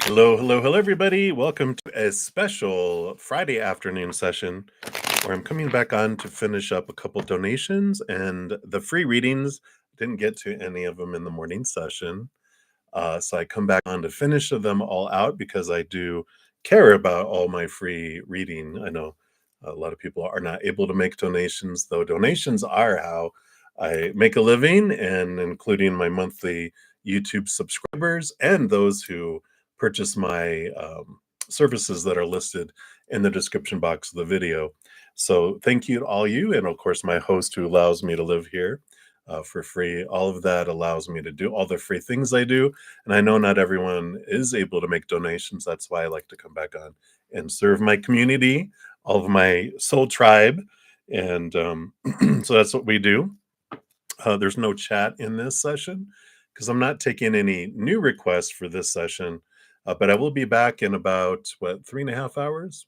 Hello, hello, hello, everybody. Welcome to a special Friday afternoon session where I'm coming back on to finish up a couple donations and the free readings. Didn't get to any of them in the morning session. So I come back on to finish them all out because I do care about all my free reading. I know a lot of people are not able to make donations, though donations are how I make a living, and including my monthly YouTube subscribers and those who purchase my services that are listed in the description box of the video. So thank you to all you, and of course my host who allows me to live here for free. All of that allows me to do all the free things I do. And I know not everyone is able to make donations. That's why I like to come back on and serve my community, all of my soul tribe. And so that's what we do. There's no chat in this session because I'm not taking any new requests for this session. But I will be back in about, 3.5 hours?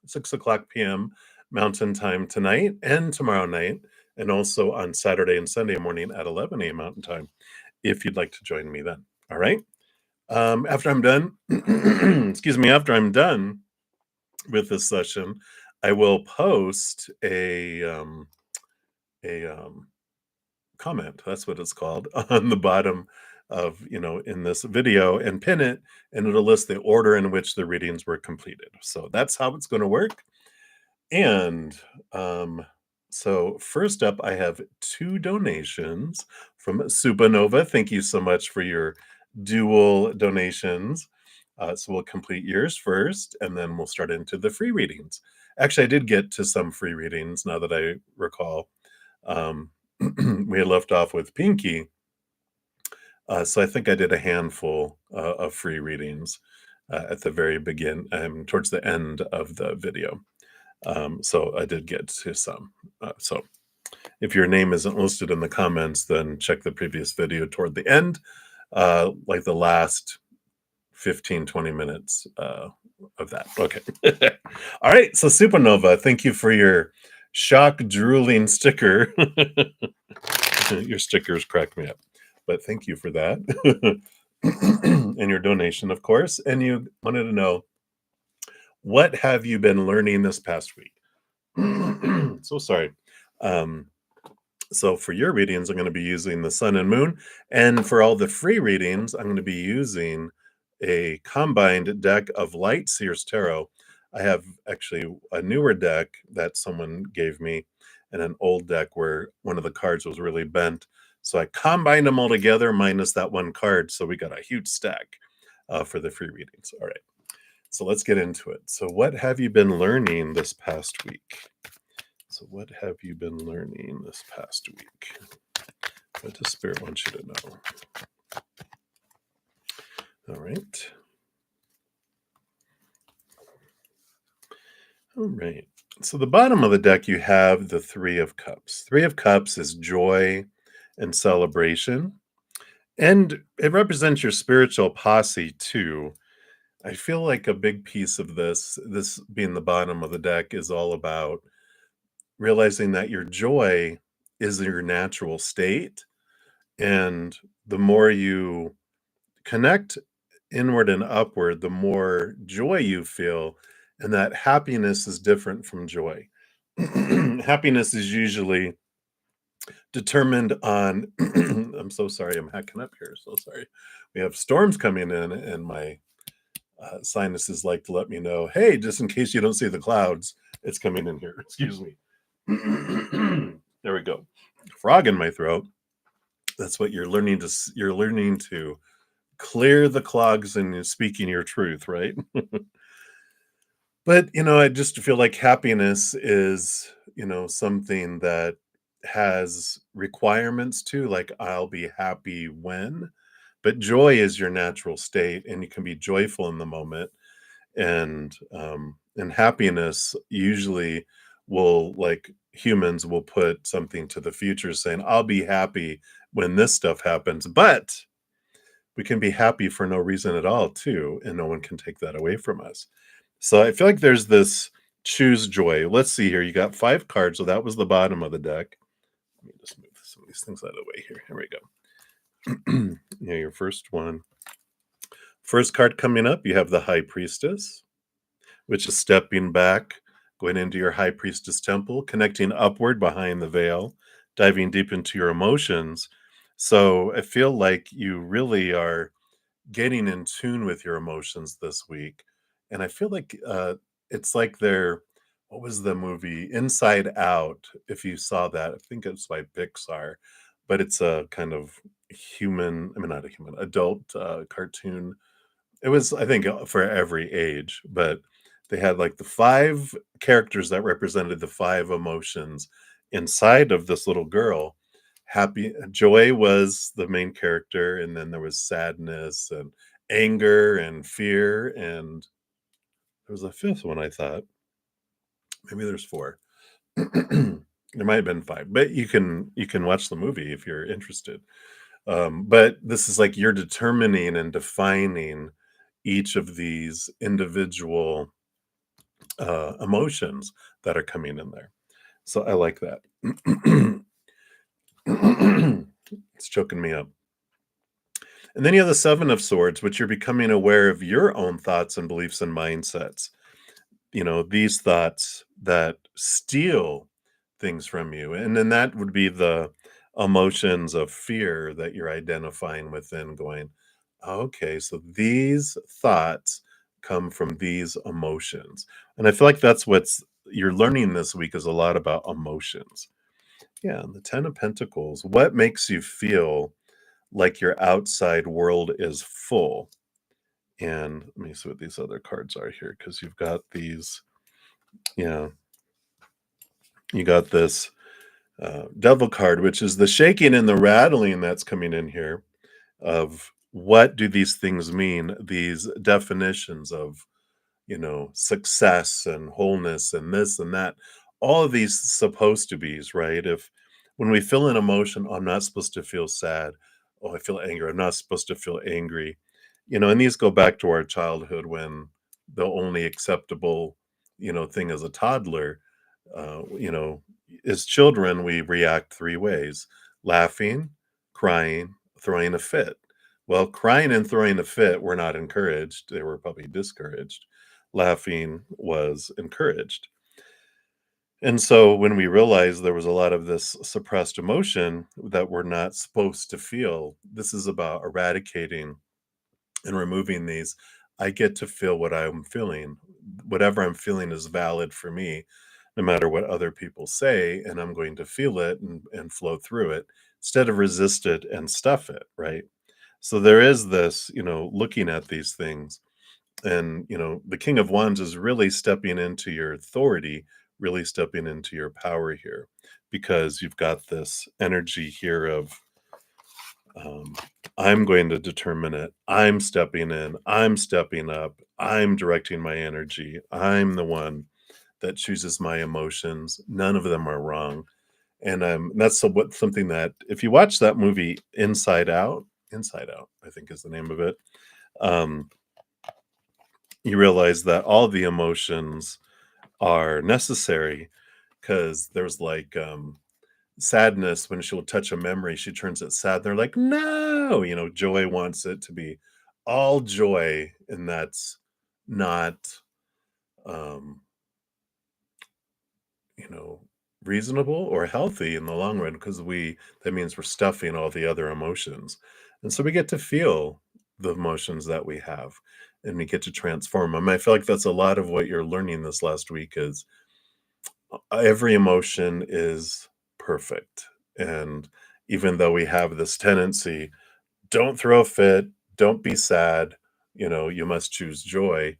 6 o'clock p.m. Mountain Time tonight and tomorrow night, and also on Saturday and Sunday morning at 11 a.m. Mountain Time, if you'd like to join me then. All right. After I'm done, excuse me, after I'm done with this session, I will post a comment. That's what it's called on the bottom of in this video and pin it, and it'll list the order in which the readings were completed. So that's how it's going to work. And so first up, I have 2 donations from Supernova. Thank you so much for your dual donations. So we'll complete yours first, and then we'll start into the free readings. Actually, I did get to some free readings now that I recall. We had left off with Pinky. So I think I did a handful of free readings at the very towards the end of the video. So I did get to some. So if your name isn't listed in the comments, then check the previous video toward the end, like the last 15-20 minutes of that. Okay. All right. So Supernova, thank you for your shock drooling sticker. Your stickers crack me up, but thank you for that. And your donation, of course. And you wanted to know, what have you been learning this past week? So sorry. So for your readings, I'm going to be using the sun and moon. And for all the free readings, I'm going to be using a combined deck of Light Seers Tarot. I have actually a newer deck that someone gave me and an old deck where one of the cards was really bent. So I combined them all together minus that one card. So we got a huge stack for the free readings. All right. So let's get into it. So what have you been learning this past week? So what have you been learning this past week? What does Spirit want you to know? All right. All right. So the bottom of the deck, you have the 3 of Cups. 3 of Cups is joy and celebration. And it represents your spiritual posse too. I feel like a big piece of this being the bottom of the deck, is all about realizing that your joy is your natural state. And the more you connect inward and upward, the more joy you feel. And that happiness is different from joy. Happiness is usually determined on, I'm so sorry, I'm hacking up here. So sorry. We have storms coming in, and my sinuses like to let me know, hey, just in case you don't see the clouds, it's coming in here. Excuse me. There we go. Frog in my throat. That's what you're learning to clear the clogs and speaking your truth, right? But I just feel like happiness is something that has requirements too, like I'll be happy when. But joy is your natural state, and you can be joyful in the moment. And happiness usually will, like humans, will put something to the future saying, I'll be happy when this stuff happens. But we can be happy for no reason at all too, and no one can take that away from us. So I feel like there's this choose joy. Let's see here. You got 5 cards, so that was the bottom of the deck. Let me just move some of these things out of the way here. Here we go. Yeah, your first one. First card coming up, you have the High Priestess, which is stepping back, going into your High Priestess temple, connecting upward behind the veil, diving deep into your emotions. So I feel like you really are getting in tune with your emotions this week. And I feel like it's like they're, what was the movie? Inside Out. If you saw that, I think it's by Pixar, but it's a kind of human, I mean, not a human, adult cartoon. It was, I think, for every age, but they had like the five characters that represented the five emotions inside of this little girl. Happy joy was the main character, and then there was sadness and anger and fear, and there was a fifth one, I thought. Maybe there's four. There might have been five, but you can watch the movie if you're interested. But this is like you're determining and defining each of these individual emotions that are coming in there. So I like that. It's choking me up. And then you have the Seven of Swords, which you're becoming aware of your own thoughts and beliefs and mindsets. These thoughts that steal things from you. And then that would be the emotions of fear that you're identifying within, going, okay, so these thoughts come from these emotions. And I feel like that's what's you're learning this week is a lot about emotions. Yeah, and the 10 of Pentacles. What makes you feel like your outside world is full? And let me see what these other cards are here, because you've got these, yeah, you got this devil card, which is the shaking and the rattling that's coming in here of what do these things mean? These definitions of, success and wholeness and this and that, all of these supposed to be's, right? If when we feel an emotion, oh, I'm not supposed to feel sad. Oh, I feel anger. I'm not supposed to feel angry. And these go back to our childhood when the only acceptable, thing as a toddler, you know, as children, we react three ways: laughing, crying, throwing a fit. Well, crying and throwing a fit were not encouraged. They were probably discouraged. Laughing was encouraged. And so when we realized there was a lot of this suppressed emotion that we're not supposed to feel, this is about eradicating and removing these. I get to feel what I'm feeling. Whatever I'm feeling is valid for me, no matter what other people say, and I'm going to feel it and flow through it instead of resist it and stuff it, right? So there is this, looking at these things. And, the King of Wands is really stepping into your authority, really stepping into your power here, because you've got this energy here of, um, I'm going to determine it. I'm stepping in. I'm stepping up. I'm directing my energy. I'm the one that chooses my emotions. None of them are wrong. And that's something that if you watch that movie Inside Out, I think is the name of it. Um, you realize that all the emotions are necessary, because there's like sadness. When she'll touch a memory, she turns it sad. They're like, no, joy wants it to be all joy, and that's not, um, you know, reasonable or healthy in the long run, because that means we're stuffing all the other emotions. And so we get to feel the emotions that we have, and we get to transform them. I feel like that's a lot of what you're learning this last week is every emotion is perfect. And even though we have this tendency, don't throw a fit, don't be sad, you must choose joy.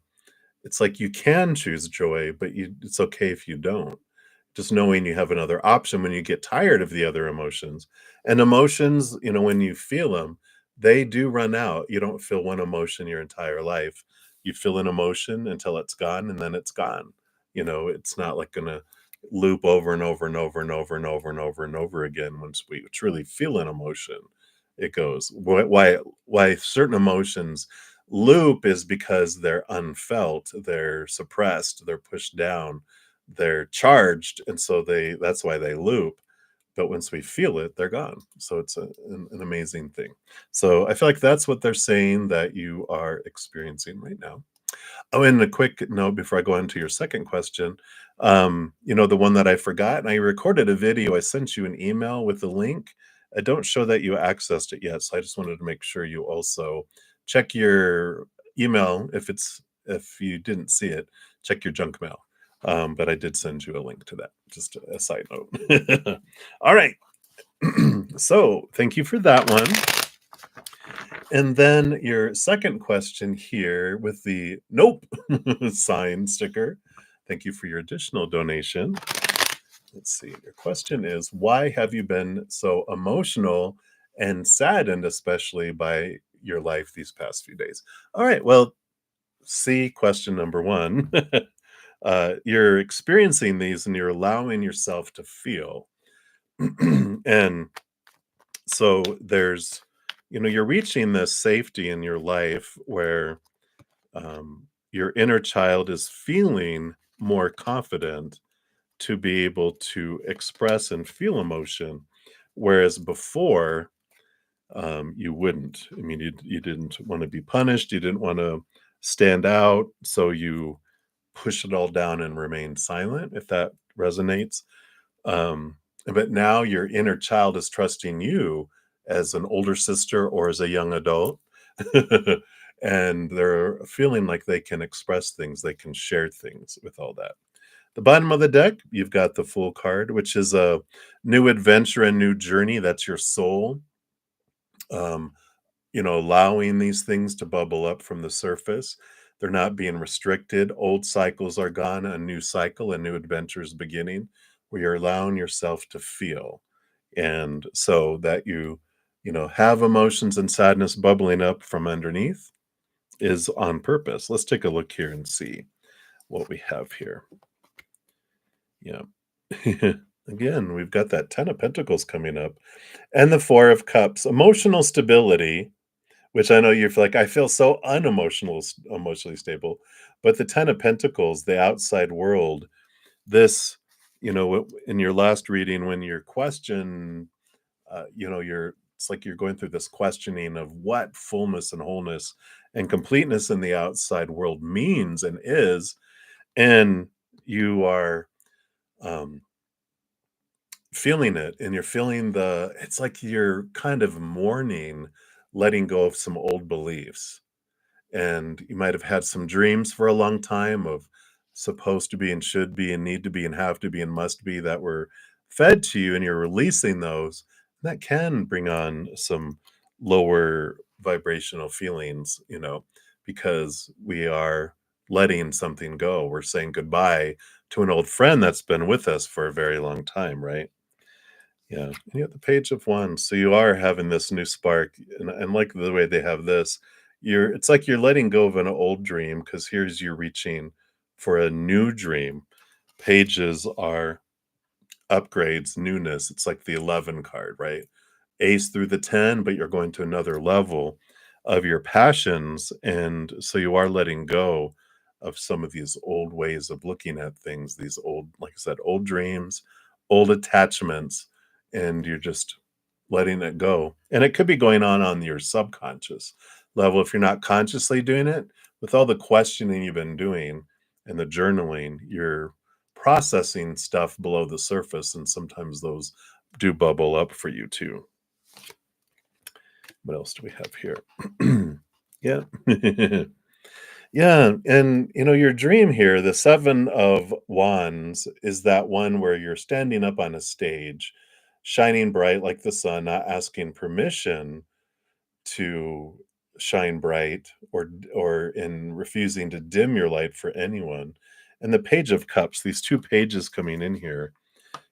It's like you can choose joy, but it's okay if you don't. Just knowing you have another option when you get tired of the other emotions. And emotions, when you feel them, they do run out. You don't feel one emotion your entire life. You feel an emotion until it's gone, and then it's gone. It's not like gonna loop over and over and over and over and over and over and over again. Once we truly feel an emotion, it goes. Why certain emotions loop is because they're unfelt, they're suppressed, they're pushed down, they're charged, and so that's why they loop. but once we feel it, they're gone. So it's an amazing thing. So I feel like that's what they're saying that you are experiencing right now. Oh, and a quick note before I go into your second question. The one that I forgot, and I recorded a video. I sent you an email with the link. I don't show that you accessed it yet, so I just wanted to make sure you also check your email if you didn't see it, check your junk mail. But I did send you a link to that. Just a side note. All right. So thank you for that one. And then your second question here with the nope sign sticker. Thank you for your additional donation. Let's see. Your question is, why have you been so emotional and saddened, especially by your life these past few days? All right. Well, see question number one. You're experiencing these and you're allowing yourself to feel. And so you're reaching this safety in your life where your inner child is feeling more confident to be able to express and feel emotion, whereas before you wouldn't. I mean, you didn't want to be punished, you didn't want to stand out, so you push it all down and remain silent, if that resonates. But now your inner child is trusting you as an older sister or as a young adult. And they're feeling like they can express things, they can share things with all that. The bottom of the deck, you've got the Fool card, which is a new adventure and new journey. That's your soul. Um, allowing these things to bubble up from the surface. They're not being restricted. Old cycles are gone, a new cycle, a new adventure is beginning, where you're allowing yourself to feel. And so that have emotions and sadness bubbling up from underneath is on purpose. Let's take a look here and see what we have here. Yeah. Again, we've got that 10 of Pentacles coming up and the 4 of Cups. Emotional stability, which I know you're like, I feel so emotionally stable. But the 10 of Pentacles, the outside world, this, in your last reading, when you're questioned, it's like you're going through this questioning of what fullness and wholeness and completeness in the outside world means and is. And you are um, feeling it, and you're feeling it's like you're kind of mourning, letting go of some old beliefs. And you might have had some dreams for a long time of supposed to be and should be and need to be and have to be and must be that were fed to you, and you're releasing those. That can bring on some lower vibrational feelings, because we are letting something go. We're saying goodbye to an old friend that's been with us for a very long time, right? Yeah, and you have the Page of Wands, so you are having this new spark, and like the way they have this, it's like you're letting go of an old dream because here's you reaching for a new dream. Pages are upgrades, newness. It's like the 11 card, right? Ace through the 10, but you're going to another level of your passions, and so you are letting go of some of these old ways of looking at things, these old, like I said, old dreams, old attachments, and you're just letting it go. And it could be going on your subconscious level if you're not consciously doing it. With all the questioning you've been doing and the journaling, you're processing stuff below the surface, and sometimes those do bubble up for you too. What else do we have here? Yeah. Yeah, and your dream here, the 7 of Wands, is that one where you're standing up on a stage, shining bright like the sun, not asking permission to shine bright, or in refusing to dim your light for anyone. And the Page of Cups, these two pages coming in here,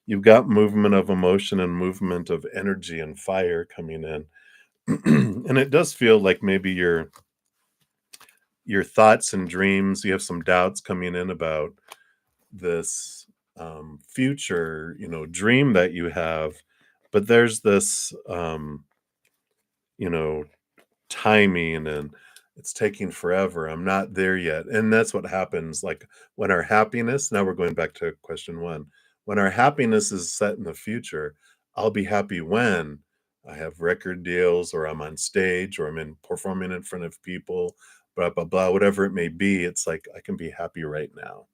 you've got movement of emotion and movement of energy and fire coming in. And it does feel like maybe your thoughts and dreams, you have some doubts coming in about this future, dream that you have, but there's this, you know, timing, and it's taking forever. I'm not there yet. And that's what happens. Like when our happiness, now we're going back to question one, when our happiness is set in the future, I'll be happy when I have record deals or I'm on stage or I'm in performing in front of people, blah, blah, blah, whatever it may be. It's like I can be happy right now.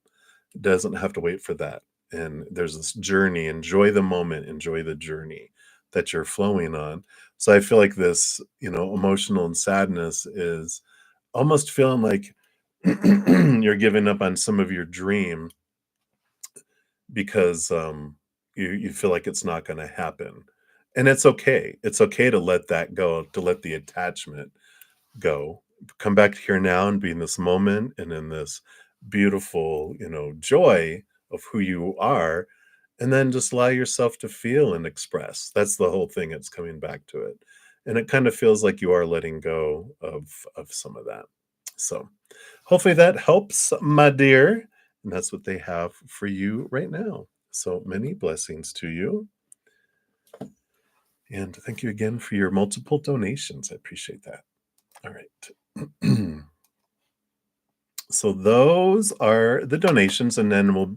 It doesn't have to wait for that. And there's this journey. Enjoy the moment, enjoy the journey that you're flowing on. So I feel like this, emotional and sadness is almost feeling like you're giving up on some of your dream because you feel like it's not going to happen. And it's okay. It's okay to let that go, to let the attachment go. Come back to here now and be in this moment and in this beautiful, joy of who you are. And then just allow yourself to feel and express. That's the whole thing. It's coming back to it. And it kind of feels like you are letting go of some of that. So hopefully that helps, my dear. And that's what they have for you right now. So many blessings to you. And thank you again for your multiple donations. I appreciate that. All right. So those are the donations, and then we'll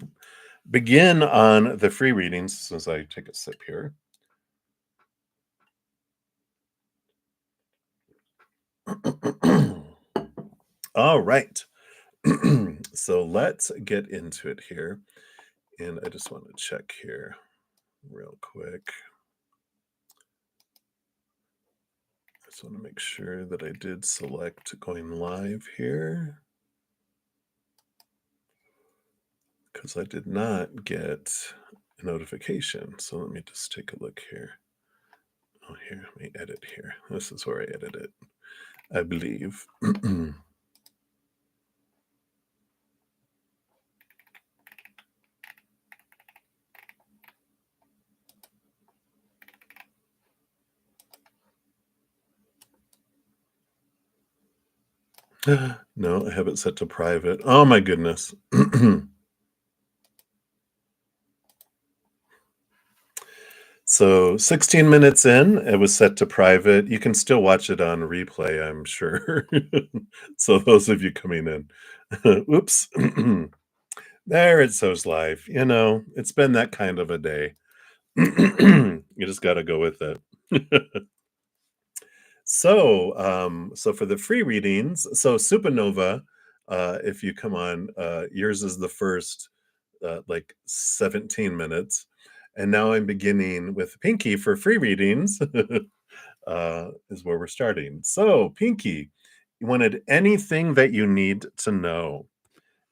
begin on the free readings as I take a sip here. All right. So let's get into it here. And I just want to check here real quick. I just want to make sure that I did select going live here, because I did not get a notification. So let me just take a look here. Oh, here, let me edit here. This is where I edit it, I believe. No, I have it set to private. Oh my goodness. So 16 minutes in, it was set to private. You can still watch it on replay, I'm sure. So those of you coming in, oops. There it shows live. It's been that kind of a day. You just got to go with it. So for the free readings, so Supernova, if you come on, yours is the first like 17 minutes. And now I'm beginning with Pinky for free readings, is where we're starting. So, Pinky, you wanted anything that you need to know.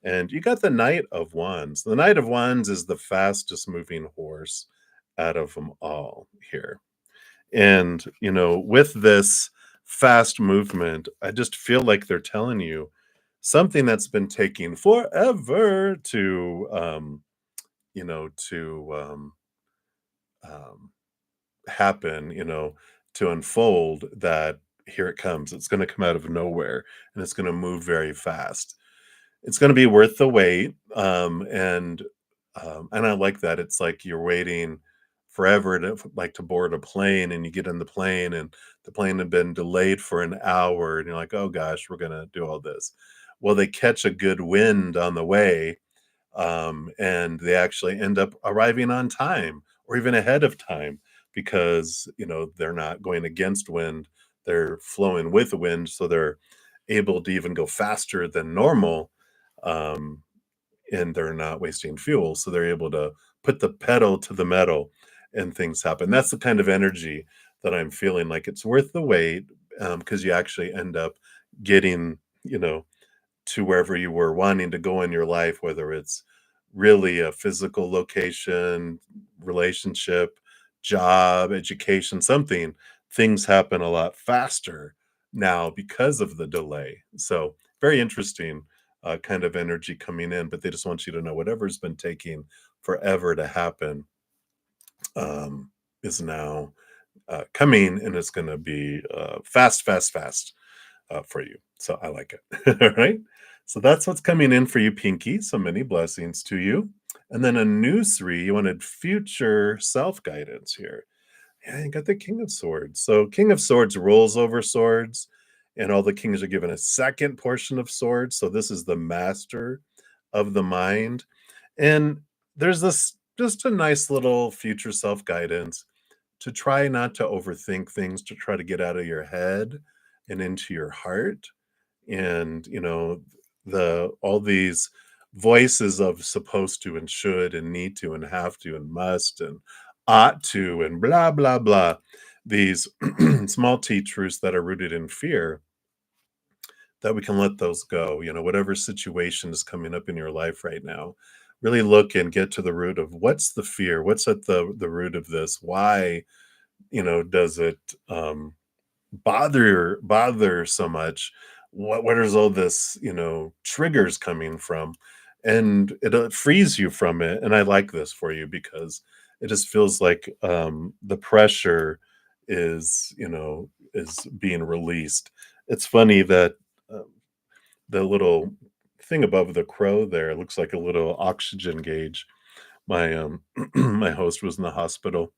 And you got the Knight of Wands. The Knight of Wands is the fastest moving horse out of them all here. And, with this fast movement, I just feel like they're telling you something that's been taking forever to happen, to unfold, that here it comes. It's going to come out of nowhere and it's going to move very fast. It's gonna be worth the wait, and I like that. It's like you're waiting forever to board a plane, and you get in the plane, and the plane had been delayed for an hour, and you're like, "Oh gosh, we're gonna do all this." Well, they catch a good wind on the way, and they actually end up arriving on time or even ahead of time because, they're not going against wind, they're flowing with the wind, so they're able to even go faster than normal, um, and they're not wasting fuel. So they're able to put the pedal to the metal and things happen. That's the kind of energy that I'm feeling like it's worth the wait, because you actually end up getting, to wherever you were wanting to go in your life, whether it's really a physical location, relationship, job, education, something. Things happen a lot faster now because of the delay. So, very interesting kind of energy coming in, but they just want you to know whatever's been taking forever to happen, is now coming, and it's going to be fast, fast, fast for you. So I like it. All right. So that's what's coming in for you, Pinky. So many blessings to you. And then a new three, you wanted future self guidance here. Yeah, you got the King of Swords. So King of Swords rolls over swords, and all the kings are given a second portion of swords. So this is the master of the mind. And there's this just a nice little future self guidance. to try not to overthink things, to try to get out of your head and into your heart. And, the all these voices of supposed to and should and need to and have to and must and ought to and blah, blah, blah. These small t truths that are rooted in fear, that we can let those go. Whatever situation is coming up in your life right now, really look and get to the root of what's the fear, what's at the root of this, why, does it bother so much, where does all this, triggers coming from, and it frees you from it. And I like this for you because it just feels like the pressure is being released. It's funny that uh, the little thing above the crow there looks like a little oxygen gauge. My my host was in the hospital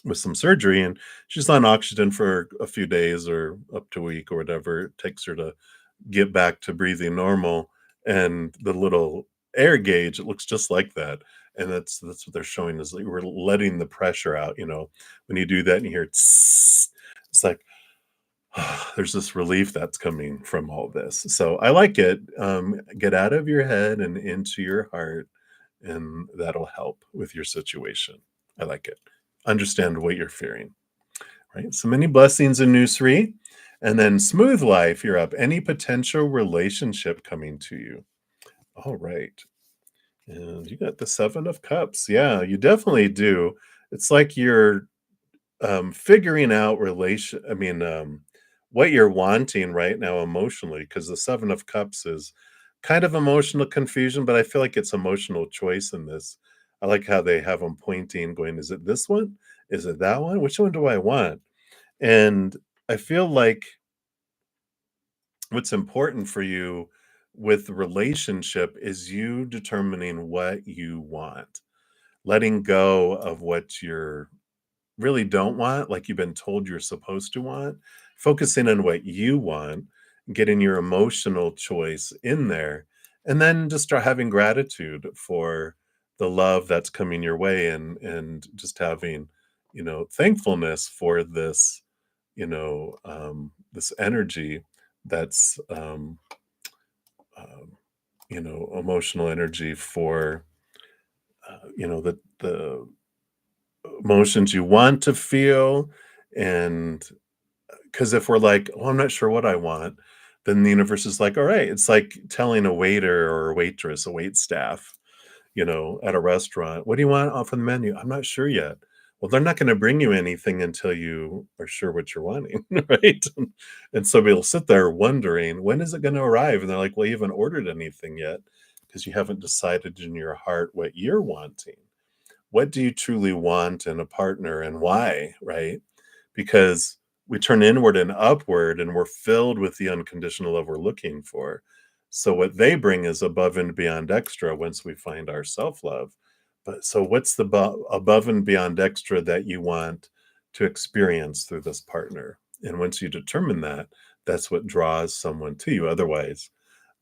with some surgery, and she's on oxygen for a few days or up to a week or whatever it takes her to get back to breathing normal. And the little air gauge, it looks just like that. And that's what they're showing, is like we're letting the pressure out. When you do that and you hear tss, it's like there's this relief that's coming from all this. So I like it. Get out of your head and into your heart, and that'll help with your situation. I like it. Understand what you're fearing, right? So many blessings in news three. And then smooth life, you're up. Any potential relationship coming to you. All right. And you got the Seven of Cups. Yeah, you definitely do. It's like you're figuring out what you're wanting right now emotionally, because the Seven of Cups is kind of emotional confusion, but I feel like it's emotional choice in this. I like how they have them pointing, going, is it this one? Is it that one? Which one do I want? And I feel like what's important for you with the relationship is you determining what you want, letting go of what you're really don't want, like you've been told you're supposed to want, focusing on what you want, getting your emotional choice in there, and then just start having gratitude for the love that's coming your way, and just having, thankfulness for this, this energy that's um, emotional energy for the emotions you want to feel. And because if we're like, oh, I'm not sure what I want, then the universe is like, all right. It's like telling a waiter or a waitress, a wait staff, at a restaurant, what do you want off of the menu? I'm not sure yet. Well, they're not going to bring you anything until you are sure what you're wanting, right? And so we'll sit there wondering, when is it going to arrive? And they're like, well, you haven't ordered anything yet because you haven't decided in your heart what you're wanting. What do you truly want in a partner, and why, right? Because we turn inward and upward, and we're filled with the unconditional love we're looking for. So what they bring is above and beyond extra once we find our self-love. But so what's the above and beyond extra that you want to experience through this partner? And once you determine that, that's what draws someone to you. Otherwise,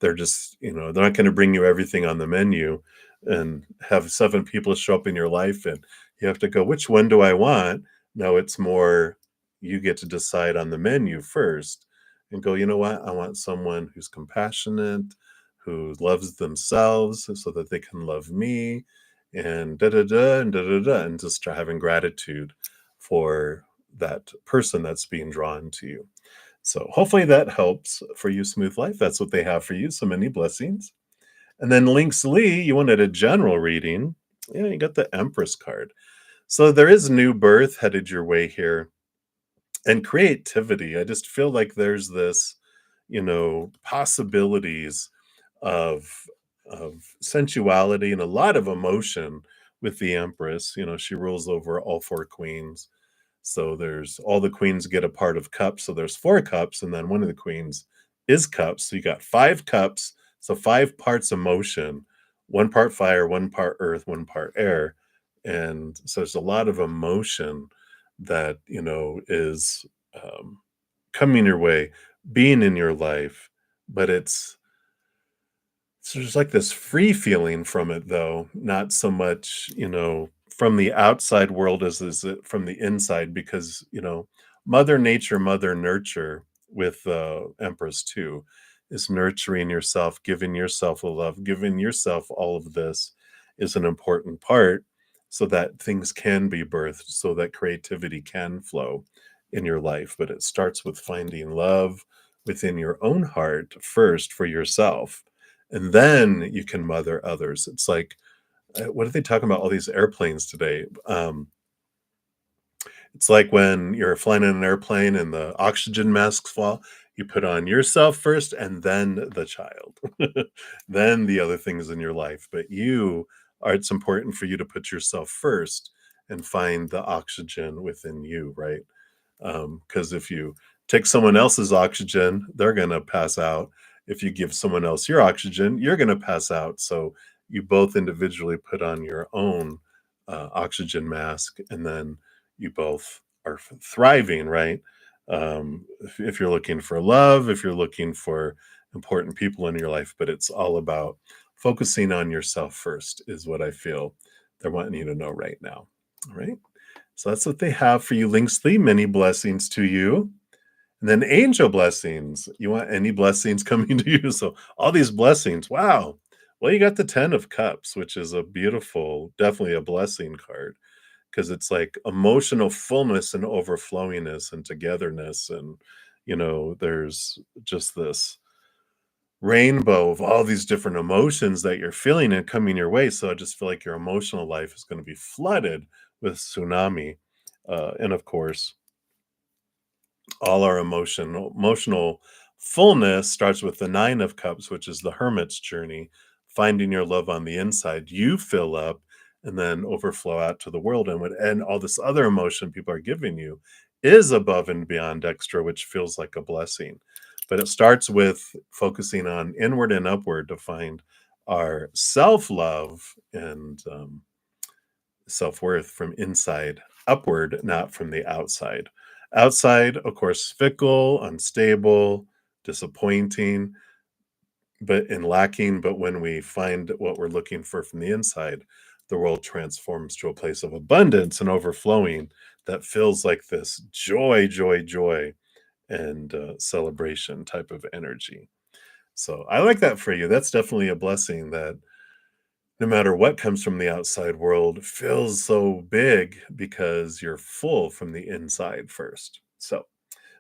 they're just, they're not going to bring you everything on the menu and have seven people show up in your life, and you have to go, which one do I want? No, it's more, you get to decide on the menu first and go, you know what? I want someone who's compassionate, who loves themselves so that they can love me, and da da da and da da da, and just having gratitude for that person that's being drawn to you. So hopefully that helps for you, Smooth Life. That's what they have for you. So many blessings. And then Links Lee, you wanted a general reading. Yeah, you got the Empress card. So there is new birth headed your way here, and creativity. I just feel like there's this, possibilities of sensuality and a lot of emotion with the Empress. She rules over all four queens. So there's all the queens get a part of cups. So there's four cups, and then one of the queens is cups. So you got five cups. So five parts emotion, one part fire, one part earth, one part air. And so there's a lot of emotion that, is um, coming your way, being in your life, but it's So there's like this free feeling from it though, not so much, from the outside world as is it from the inside because, mother nature, mother nurture with Empress too is nurturing yourself, giving yourself a love, giving yourself all of this is an important part so that things can be birthed, so that creativity can flow in your life. But it starts with finding love within your own heart first for yourself, and then you can mother others. It's like, what are they talking about? All these airplanes today. It's like when you're flying in an airplane and the oxygen masks fall, you put on yourself first and then the child, then the other things in your life. But it's important for you to put yourself first and find the oxygen within you, right? Because if you take someone else's oxygen, they're going to pass out. If you give someone else your oxygen, you're going to pass out. So you both individually put on your own oxygen mask, and then you both are thriving, right? If you're looking for love, if you're looking for important people in your life, but it's all about focusing on yourself first, is what I feel they're wanting you to know right now. All right. So that's what they have for you, Linksley. Many blessings to you. And then angel blessings. You want any blessings coming to you? So all these blessings. Wow. Well, you got the 10 of Cups, which is a beautiful, definitely a blessing card because it's like emotional fullness and overflowingness and togetherness. And, there's just this rainbow of all these different emotions that you're feeling and coming your way. So I just feel like your emotional life is going to be flooded with tsunami. And of course, all our emotional fullness starts with the 9 of Cups, which is the hermit's journey, finding your love on the inside. You fill up and then overflow out to the world. And all this other emotion people are giving you is above and beyond extra, which feels like a blessing. But it starts with focusing on inward and upward to find our self-love and self-worth from inside upward, not from the outside. Outside, of course, fickle, unstable, disappointing, and lacking. But when we find what we're looking for from the inside, the world transforms to a place of abundance and overflowing that feels like this joy, joy, joy, and celebration type of energy. So I like that for you. That's definitely a blessing that no matter what comes from the outside world feels so big because you're full from the inside first. So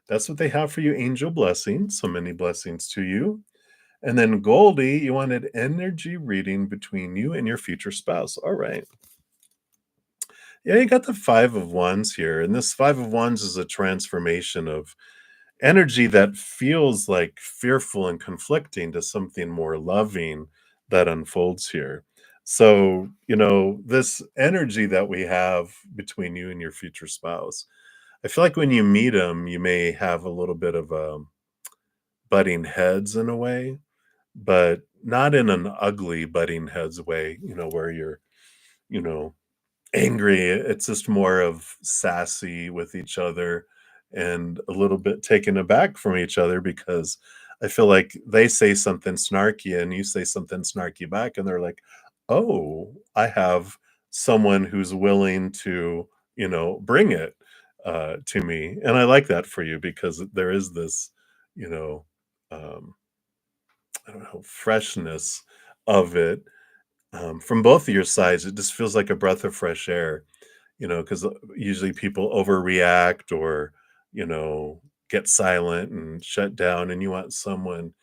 that's what they have for you, angel blessings. So many blessings to you. And then Goldie, you wanted energy reading between you and your future spouse. All right. Yeah, you got the 5 of Wands here. And this 5 of Wands is a transformation of energy that feels like fearful and conflicting to something more loving that unfolds here. So, this energy that we have between you and your future spouse, I feel like when you meet them, you may have a little bit of a butting heads in a way, but not in an ugly butting heads way, where you're, you know, angry. It's just more of sassy with each other and a little bit taken aback from each other because I feel like they say something snarky and you say something snarky back, and they're like, "Oh, I have someone who's willing to, bring it to me." And I like that for you because there is this, you know, um, I don't know, freshness of it from both of your sides. It just feels like a breath of fresh air, because usually people overreact or, get silent and shut down, and you want someone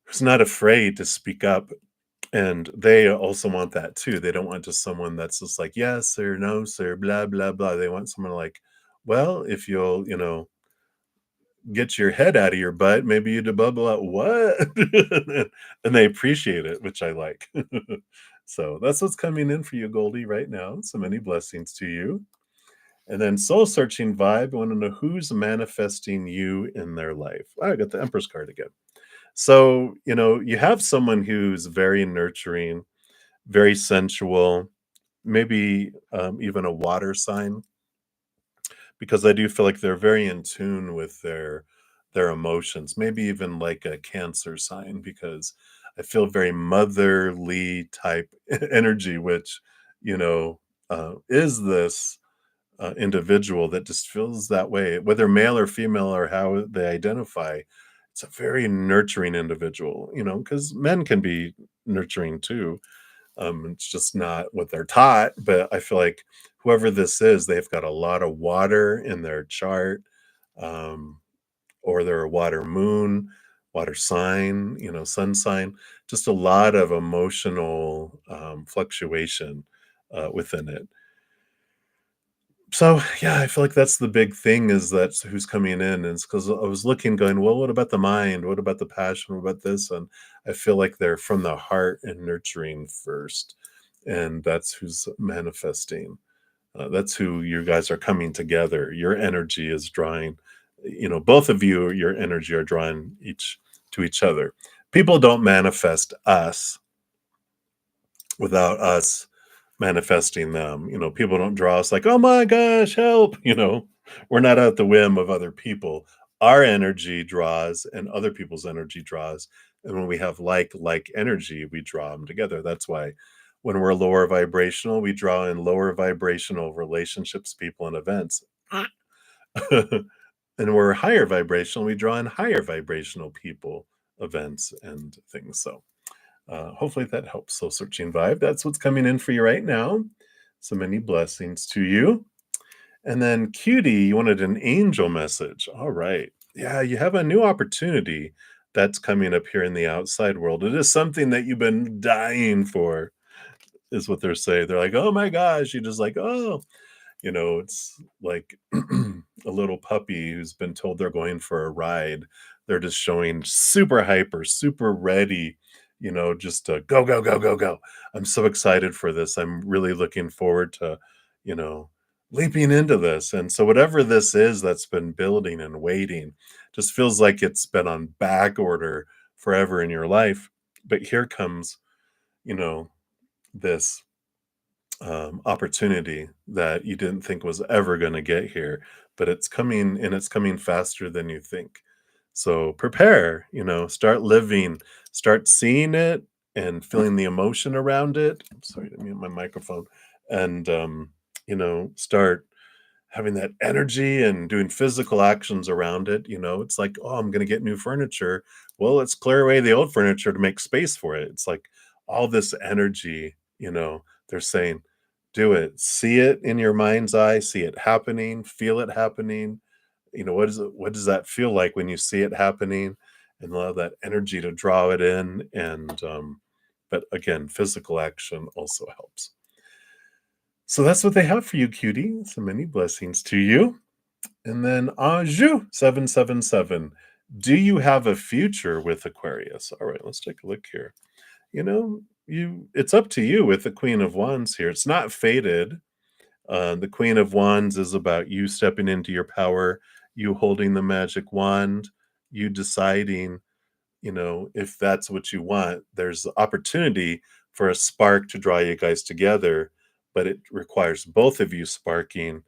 who's not afraid to speak up. And they also want that too. They don't want just someone that's just like, yes, sir, no, sir, blah, blah, blah. They want someone like, well, if you'll, get your head out of your butt, maybe you'd bubble out, what? And they appreciate it, which I like. So that's what's coming in for you, Goldie, right now. So many blessings to you. And then soul searching vibe. I want to know who's manifesting you in their life. I got the Empress card again. So, you have someone who's very nurturing, very sensual, maybe even a water sign, because I do feel like they're very in tune with their emotions, maybe even like a Cancer sign, because I feel very motherly type energy, which, is this individual that just feels that way, whether male or female or how they identify. It's a very nurturing individual, because men can be nurturing too. It's just not what they're taught, but I feel like whoever this is, they've got a lot of water in their chart, um, or they're a water moon, water sign, sun sign, just a lot of emotional fluctuation within it. So, yeah, I feel like that's the big thing is that's who's coming in. Is because I was looking, going, well, what about the mind? What about the passion? What about this? And I feel like they're from the heart and nurturing first. And that's who's manifesting. That's who you guys are coming together. Your energy is drawing, both of you, your energy are drawing each to each other. People don't manifest us without us manifesting them. People don't draw us like, "Oh my gosh, help," We're not at the whim of other people. Our energy draws and other people's energy draws, and when we have like energy, we draw them together. That's why when we're lower vibrational, we draw in lower vibrational relationships, people, and events. And we're higher vibrational, we draw in higher vibrational people, events, and things. So hopefully that helps. So, searching vibe, that's what's coming in for you right now. So many blessings to you. And then, cutie, you wanted an angel message. All right. Yeah, you have a new opportunity that's coming up here in the outside world. It is something that you've been dying for, is what they're saying. They're like, oh my gosh. You just like, oh, it's like a little puppy who's been told they're going for a ride. They're just showing super hyper, super ready, just to go, go, go, go, go. I'm so excited for this. I'm really looking forward to, you know, leaping into this. And so, whatever this is that's been building and waiting, just feels like it's been on back order forever in your life. But here comes, you know, this opportunity that you didn't think was ever going to get here, but it's coming and it's coming faster than you think. So prepare, start living, start seeing it and feeling the emotion around it. I'm sorry to mute my microphone. And, start having that energy and doing physical actions around it. It's like, oh, I'm going to get new furniture. Well, let's clear away the old furniture to make space for it. It's like all this energy, they're saying, do it, see it in your mind's eye, see it happening, feel it happening. What does that feel like when you see it happening, and allow that energy to draw it in. And, but again, physical action also helps. So that's what they have for you, cutie. So many blessings to you. And then Anjou 777. Do you have a future with Aquarius? All right, let's take a look here. It's up to you with the Queen of Wands here. It's not fated. The Queen of Wands is about you stepping into your power, you holding the magic wand, you deciding, if that's what you want. There's opportunity for a spark to draw you guys together, but it requires both of you sparking.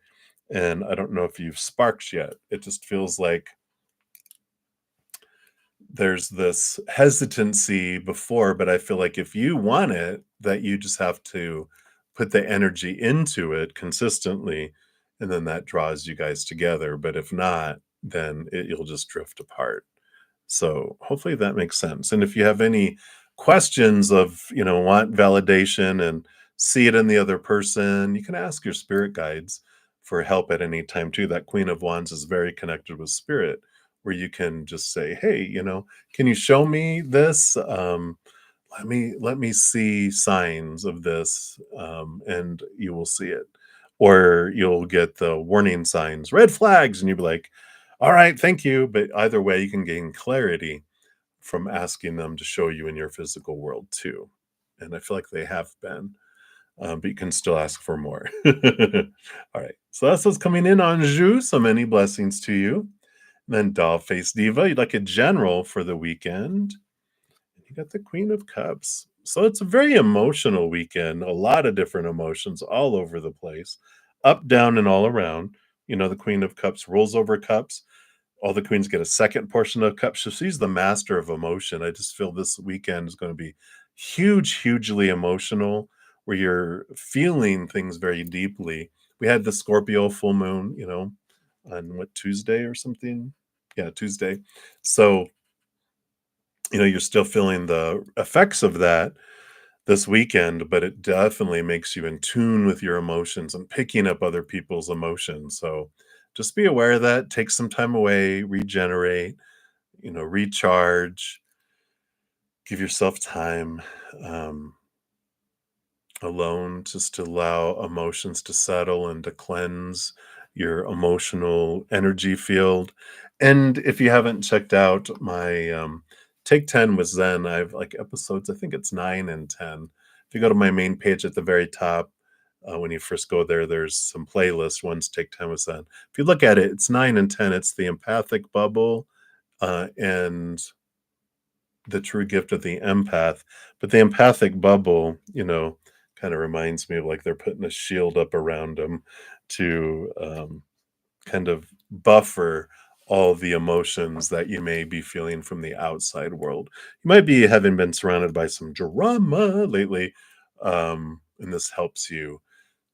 And I don't know if you've sparked yet. It just feels like there's this hesitancy before, but I feel like if you want it, that you just have to put the energy into it consistently, and then that draws you guys together. But if not, then you'll just drift apart. So hopefully that makes sense. And if you have any questions of, want validation and see it in the other person, you can ask your spirit guides for help at any time too. That Queen of Wands is very connected with spirit, where you can just say, hey, can you show me this? Let me see signs of this, and you will see it. Or you'll get the warning signs, red flags, and you'll be like, all right, thank you. But either way, you can gain clarity from asking them to show you in your physical world too. And I feel like they have been, but you can still ask for more. All right. So that's what's coming in on Ju. So many blessings to you. And then Doll Face Diva, you'd like a general for the weekend. You got the Queen of Cups. So it's a very emotional weekend, a lot of different emotions all over the place, up, down, and all around. The Queen of Cups rolls over cups. all the queens get a second portion of cups. So she's the master of emotion. I just feel this weekend is going to be hugely emotional, where you're feeling things very deeply. We had the Scorpio full moon, on what, Tuesday or something? Yeah, Tuesday. So, you're still feeling the effects of that this weekend, but it definitely makes you in tune with your emotions and picking up other people's emotions. So just be aware of that. Take some time away, regenerate, recharge, give yourself time. Um, Alone, just to allow emotions to settle and to cleanse your emotional energy field. And if you haven't checked out my Take 10 with Zen, I have like episodes, I think it's 9 and 10. If you go to my main page at the very top, when you first go there, there's some playlists. One's Take 10 with Zen. If you look at it, it's 9 and 10. It's the empathic bubble, and the true gift of the empath. But the empathic bubble, kind of reminds me of like they're putting a shield up around them to kind of buffer all the emotions that you may be feeling from the outside world. You might be having been surrounded by some drama lately, and this helps you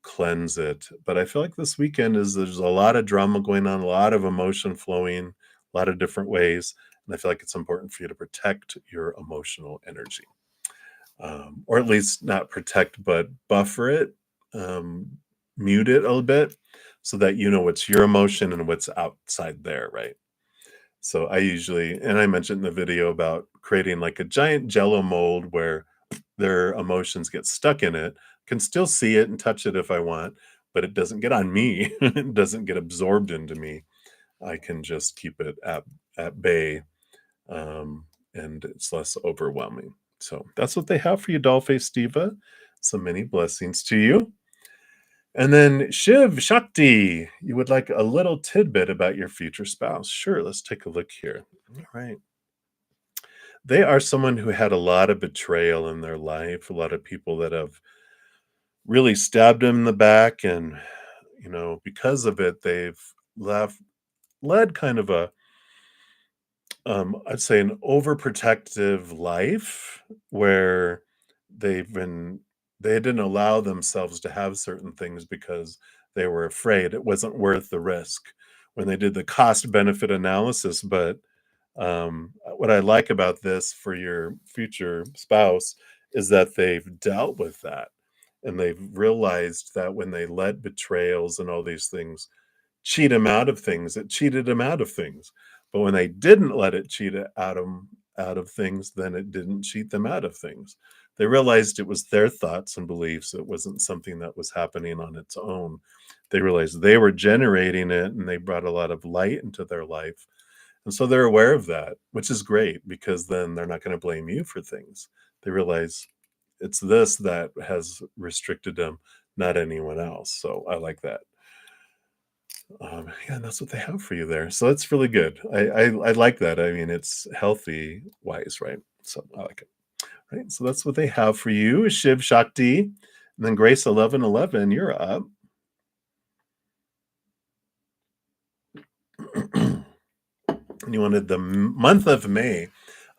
cleanse it. But I feel like this weekend is there's a lot of drama going on, a lot of emotion flowing, a lot of different ways. And I feel like it's important for you to protect your emotional energy, or at least not protect, but buffer it, um, mute it a little bit so that you know what's your emotion and what's outside there, right? So I usually, and I mentioned in the video about creating like a giant jello mold where their emotions get stuck in it, can still see it and touch it if I want, but it doesn't get on me. It doesn't get absorbed into me. I can just keep it at bay, um, and it's less overwhelming. So that's what they have for you, Dollface Diva. So many blessings to you. And then Shiv Shakti, you would like a little tidbit about your future spouse. Sure, let's take a look here. All right. They are someone who had a lot of betrayal in their life, a lot of people that have really stabbed them in the back. And, because of it, they've left, led kind of a I'd say an overprotective life where they've been they didn't allow themselves to have certain things because they were afraid it wasn't worth the risk when they did the cost benefit analysis. But what I like about this for your future spouse is that they've dealt with that, and they've realized that when they let betrayals and all these things cheat him out of things, it cheated him out of things. But when they didn't let it cheat it out of things, then it didn't cheat them out of things. They realized it was their thoughts and beliefs. It wasn't something that was happening on its own. They realized they were generating it, and they brought a lot of light into their life. And so they're aware of that, which is great because then they're not going to blame you for things. They realize it's this that has restricted them, not anyone else. So I like that. Yeah, and that's what they have for you there. So that's really good. I like that. I mean, it's healthy wise, right? So I like it. Right. So that's what they have for you, Shiv Shakti. And then Grace 1111, you're up. And you wanted the month of May.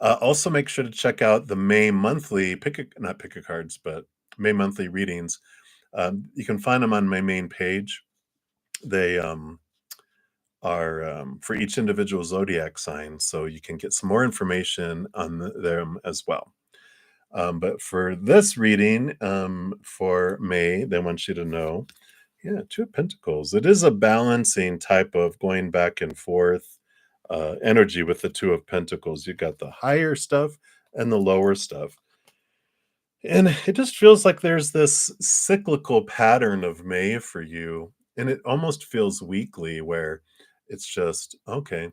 Also, make sure to check out the May monthly not pick a cards, but May monthly readings. You can find them on my main page. They are for each individual zodiac sign, so you can get some more information on them as well. But for this reading, for May, they want you to know, yeah, Two of Pentacles. It is a balancing type of going back and forth energy with the Two of Pentacles. You got the higher stuff and the lower stuff. And it just feels like there's this cyclical pattern of May for you. And it almost feels weekly where it's just, okay,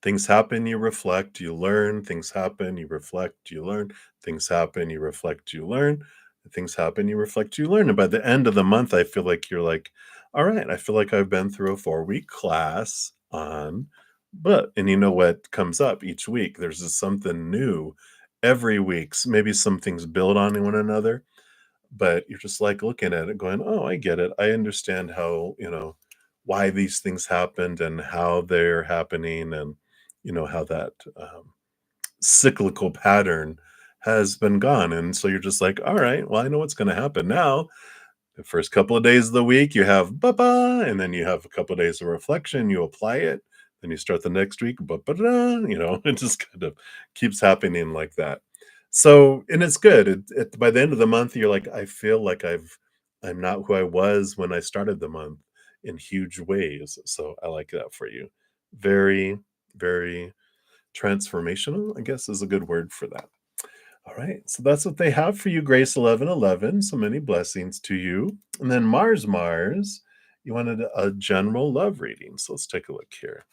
things happen, you reflect, you learn, things happen, you reflect, you learn, things happen, you reflect, you learn, things happen, you reflect, you learn. And by the end of the month, I feel like you're like, all right, I feel like I've been through a 4-week class on, and you know what comes up each week? There's just something new every week. So maybe some things build on one another, but you're just like looking at it going, oh, I get it. I understand how, why these things happened and how they're happening, and how that cyclical pattern has been gone. And so you're just like, all right, well, I know what's going to happen now. The first couple of days of the week, you have ba-ba, and then you have a couple of days of reflection, you apply it, then you start the next week, ba-ba-da, it just kind of keeps happening like that. So, and it's good. By the end of the month, you're like, I feel like I'm not who I was when I started the month in huge ways. So I like that for you. Very, very transformational, I guess is a good word for that. All right, so that's what they have for you, Grace 1111. So many blessings to you. And then Mars, you wanted a general love reading. So let's take a look here.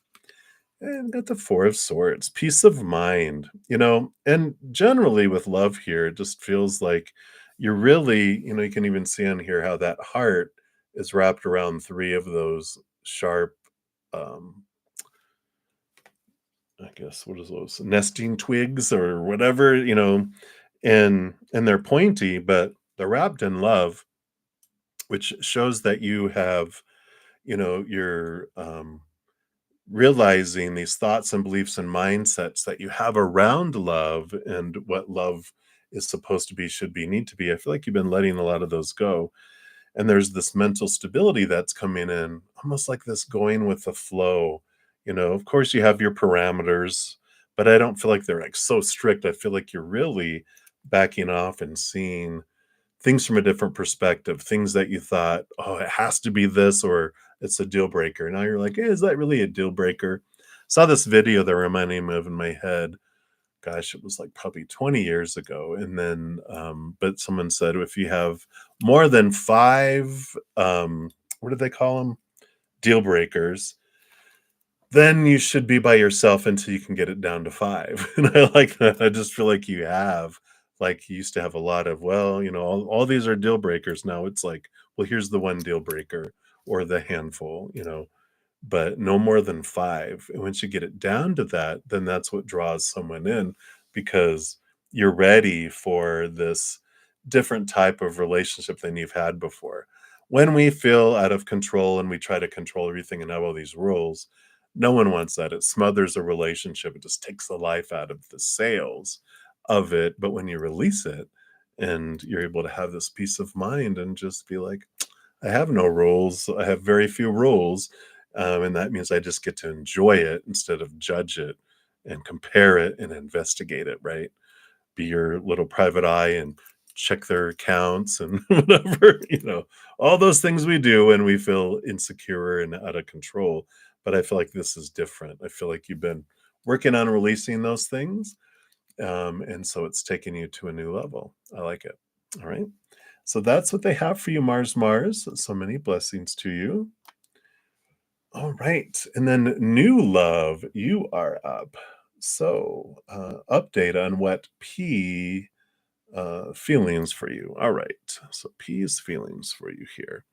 And got the Four of Swords, peace of mind, and generally with love here, it just feels like you're really, you can even see on here how that heart is wrapped around three of those sharp, um, I guess, what is those nesting twigs or whatever, and they're pointy, but they're wrapped in love, which shows that you have, you're realizing these thoughts and beliefs and mindsets that you have around love and what love is supposed to be, should be, need to be. I feel like you've been letting a lot of those go. And there's this mental stability that's coming in, almost like this going with the flow. Of course, you have your parameters, but I don't feel like they're like so strict. I feel like you're really backing off and seeing things from a different perspective, things that you thought, oh, it has to be this or it's a deal breaker. Now you're like, hey, is that really a deal breaker? Saw this video that reminded me of in my head. Gosh, it was like probably 20 years ago. And then, but someone said if you have more than five, what do they call them? Deal breakers, then you should be by yourself until you can get it down to 5. And I like that. I just feel like you have, like, you used to have a lot of, well, all these are deal breakers. Now it's like, well, here's the one deal breaker or the handful, but no more than 5. And once you get it down to that, then that's what draws someone in because you're ready for this different type of relationship than you've had before. When we feel out of control and we try to control everything and have all these rules, no one wants that. It smothers a relationship. It just takes the life out of the sails of it. But when you release it and you're able to have this peace of mind and just be like, I have no rules. I have very few rules. And that means I just get to enjoy it instead of judge it and compare it and investigate it, right? Be your little private eye and check their accounts and whatever, all those things we do when we feel insecure and out of control. But I feel like this is different. I feel like you've been working on releasing those things. And so it's taking you to a new level. I like it. All right. So that's what they have for you, Mars. So many blessings to you. All right. And then new love, you are up. So update on what P feelings for you. All right. So P's feelings for you here.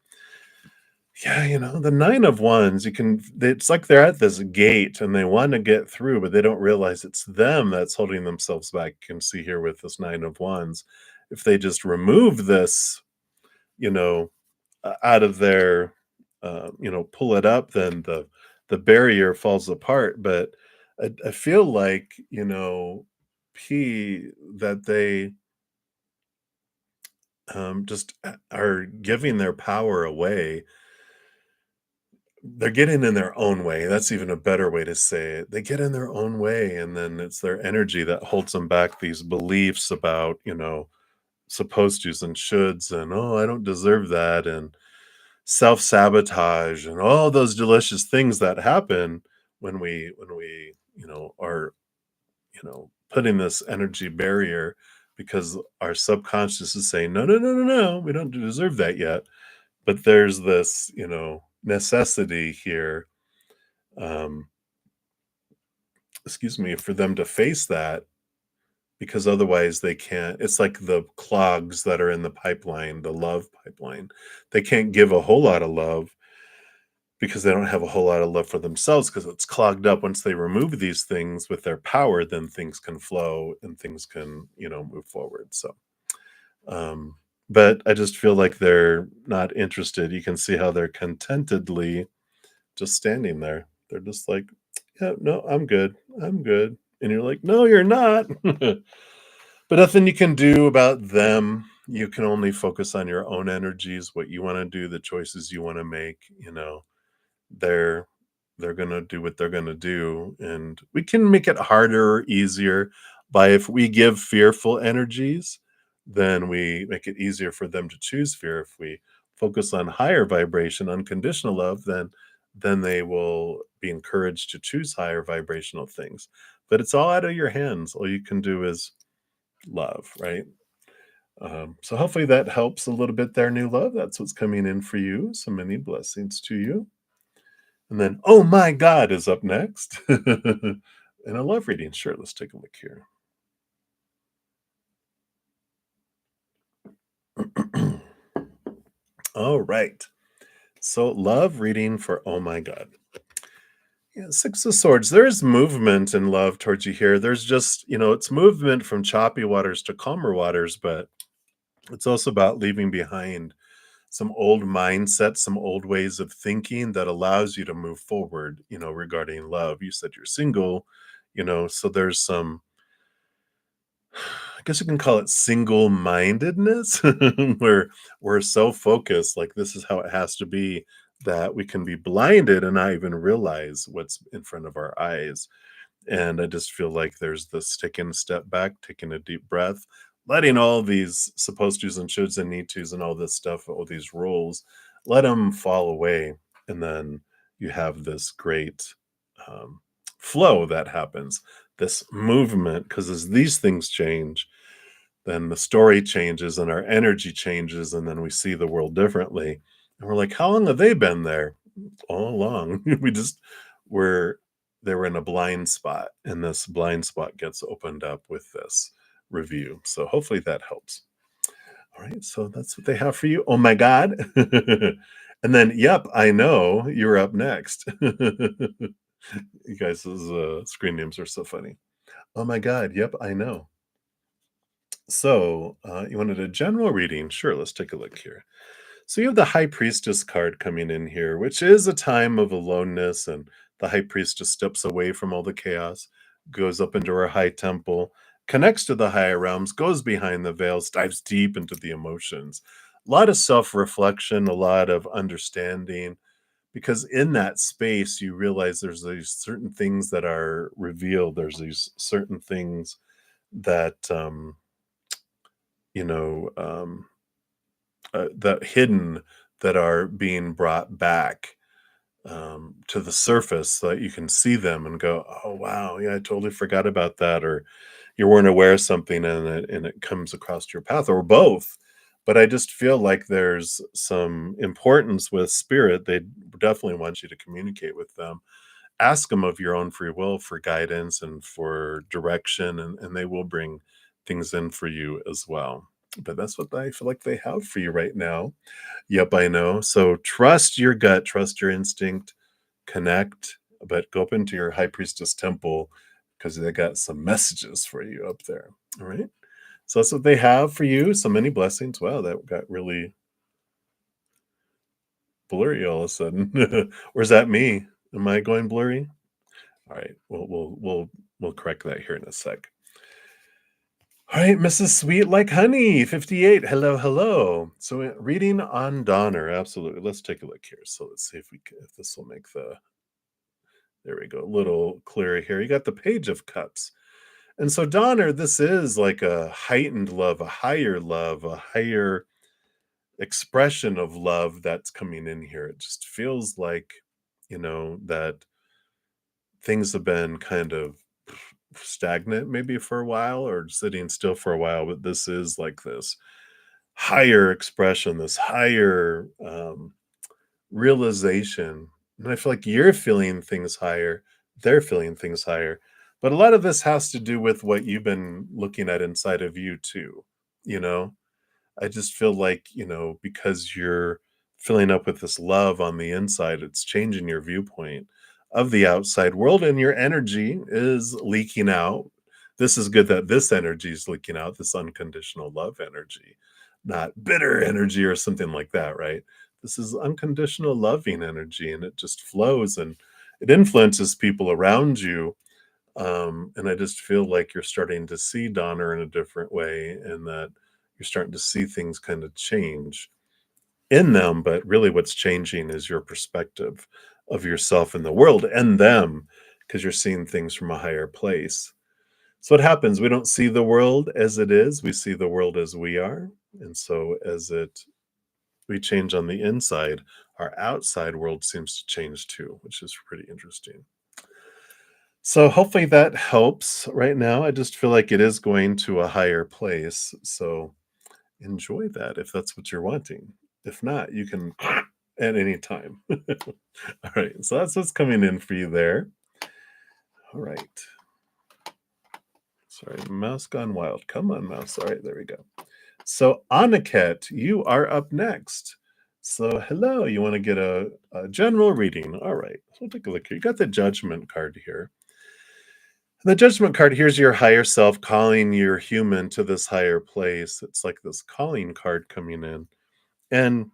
Yeah, the 9 of Wands, it's like they're at this gate and they want to get through, but they don't realize it's them that's holding themselves back. You can see here with this 9 of Wands. If they just remove this, you know, out of their, pull it up, then the barrier falls apart. But I feel like, P that they just are giving their power away. They're getting in their own way. That's even a better way to say it. They get in their own way, and then it's their energy that holds them back. These beliefs about, supposed tos and shoulds, and oh, I don't deserve that, and self-sabotage, and all those delicious things that happen when we are putting this energy barrier because our subconscious is saying, no, no, no, no, no, we don't deserve that yet. But there's this, necessity here, um, excuse me, for them to face that because otherwise they can't. It's like the clogs that are in the pipeline, the love pipeline. They can't give a whole lot of love because they don't have a whole lot of love for themselves because it's clogged up. Once they remove these things with their power, then things can flow and things can, move forward. So, um, but I just feel like they're not interested. You can see how they're contentedly just standing there. They're just like, "Yeah, no, I'm good. I'm good." And you're like, "No, you're not." But nothing you can do about them. You can only focus on your own energies, what you wanna do, the choices you wanna make, they're they're gonna do what they're gonna do, and we can make it harder or easier by if we give fearful energies, then we make it easier for them to choose fear. If we focus on higher vibration, unconditional love, then they will be encouraged to choose higher vibrational things. But it's all out of your hands. All you can do is love, right? So hopefully that helps a little bit there, new love. That's what's coming in for you. So many blessings to you. And then, oh my God is up next. And I love reading. Sure, let's take a look here. All right. So, love reading for oh my God. Yeah, Six of Swords. There's movement in love towards you here. There's just, it's movement from choppy waters to calmer waters, but it's also about leaving behind some old mindsets, some old ways of thinking that allows you to move forward, regarding love. You said you're single, so there's some, I guess you can call it single-mindedness, where we're so focused, like this is how it has to be, that we can be blinded and not even realize what's in front of our eyes. And I just feel like there's this taking a step back, taking a deep breath, letting all these supposed tos and shoulds and need tos and all this stuff, all these rules, let them fall away. And then you have this great um, flow that happens, this movement, because as these things change, then the story changes and our energy changes. And then we see the world differently. And we're like, how long have they been there? All along. We just were they were in a blind spot, and this blind spot gets opened up with this review. So hopefully that helps. All right, so that's what they have for you. Oh my God. And then, yep, I know you're up next. You guys' screen names are so funny. Oh my God. Yep, I know. So, you wanted a general reading? Sure, let's take a look here. So you have the High Priestess card coming in here, which is a time of aloneness, and the High Priestess steps away from all the chaos, goes up into her high temple, connects to the higher realms, goes behind the veils, dives deep into the emotions. A lot of self-reflection, a lot of understanding, because in that space you realize there's these certain things that are revealed. There's these certain things that you know, um, that hidden, that are being brought back to the surface so that you can see them and go, "Oh wow, yeah, I totally forgot about that," or you weren't aware of something and it comes across your path, or both. But I just feel like there's some importance with spirit. They definitely want you to communicate with them. Ask them of your own free will for guidance and for direction, and they will bring things in for you as well. But that's what I feel like they have for you right now. Yep, I know. So trust your gut, trust your instinct, connect, but go up into your high priestess temple because they got some messages for you up there. All right. So that's what they have for you. So many blessings. Wow, that got really blurry all of a sudden. Or is that me? Am I going blurry? All right. We'll correct that here in a sec. All right, Mrs. Sweet Like Honey, 58. Hello, hello. So reading on Donner, absolutely. Let's take a look here. So let's see if this will make the there we go, a little clearer here. You got the Page of Cups. And so Donner, this is like a heightened love, a higher expression of love that's coming in here. It just feels like, that things have been kind of stagnant maybe for a while or sitting still for a while, but this is like this higher expression, this higher realization. And I feel like you're feeling things higher, they're feeling things higher. But a lot of this has to do with what you've been looking at inside of you too. You know, I just feel like, because you're filling up with this love on the inside, it's changing your viewpoint of the outside world, and your energy is leaking out. This is good that this energy is leaking out, this unconditional love energy, not bitter energy or something like that, right? this is unconditional loving energy, and it just flows and it influences people around you. And I just feel like you're starting to see Donner in a different way, and that you're starting to see things kind of change in them. But really, what's changing is your perspective of yourself and the world and them, because you're seeing things from a higher place. So what happens? We don't see the world as it is, we see the world as we are. And so as it we change on the inside, our outside world seems to change too, which is pretty interesting. So hopefully that helps right now. I just feel like it is going to a higher place. So enjoy that if that's what you're wanting. If not, you can at any time. All right. So that's what's coming in for you there. All right. Sorry, mouse gone wild. Come on, mouse. All right, there we go. So, Aniket, you are up next. So, hello. You want to get a general reading? All right. So we'll take a look here. You got the Judgment card here. And the Judgment card, here's your higher self calling your human to this higher place. It's like this calling card coming in. And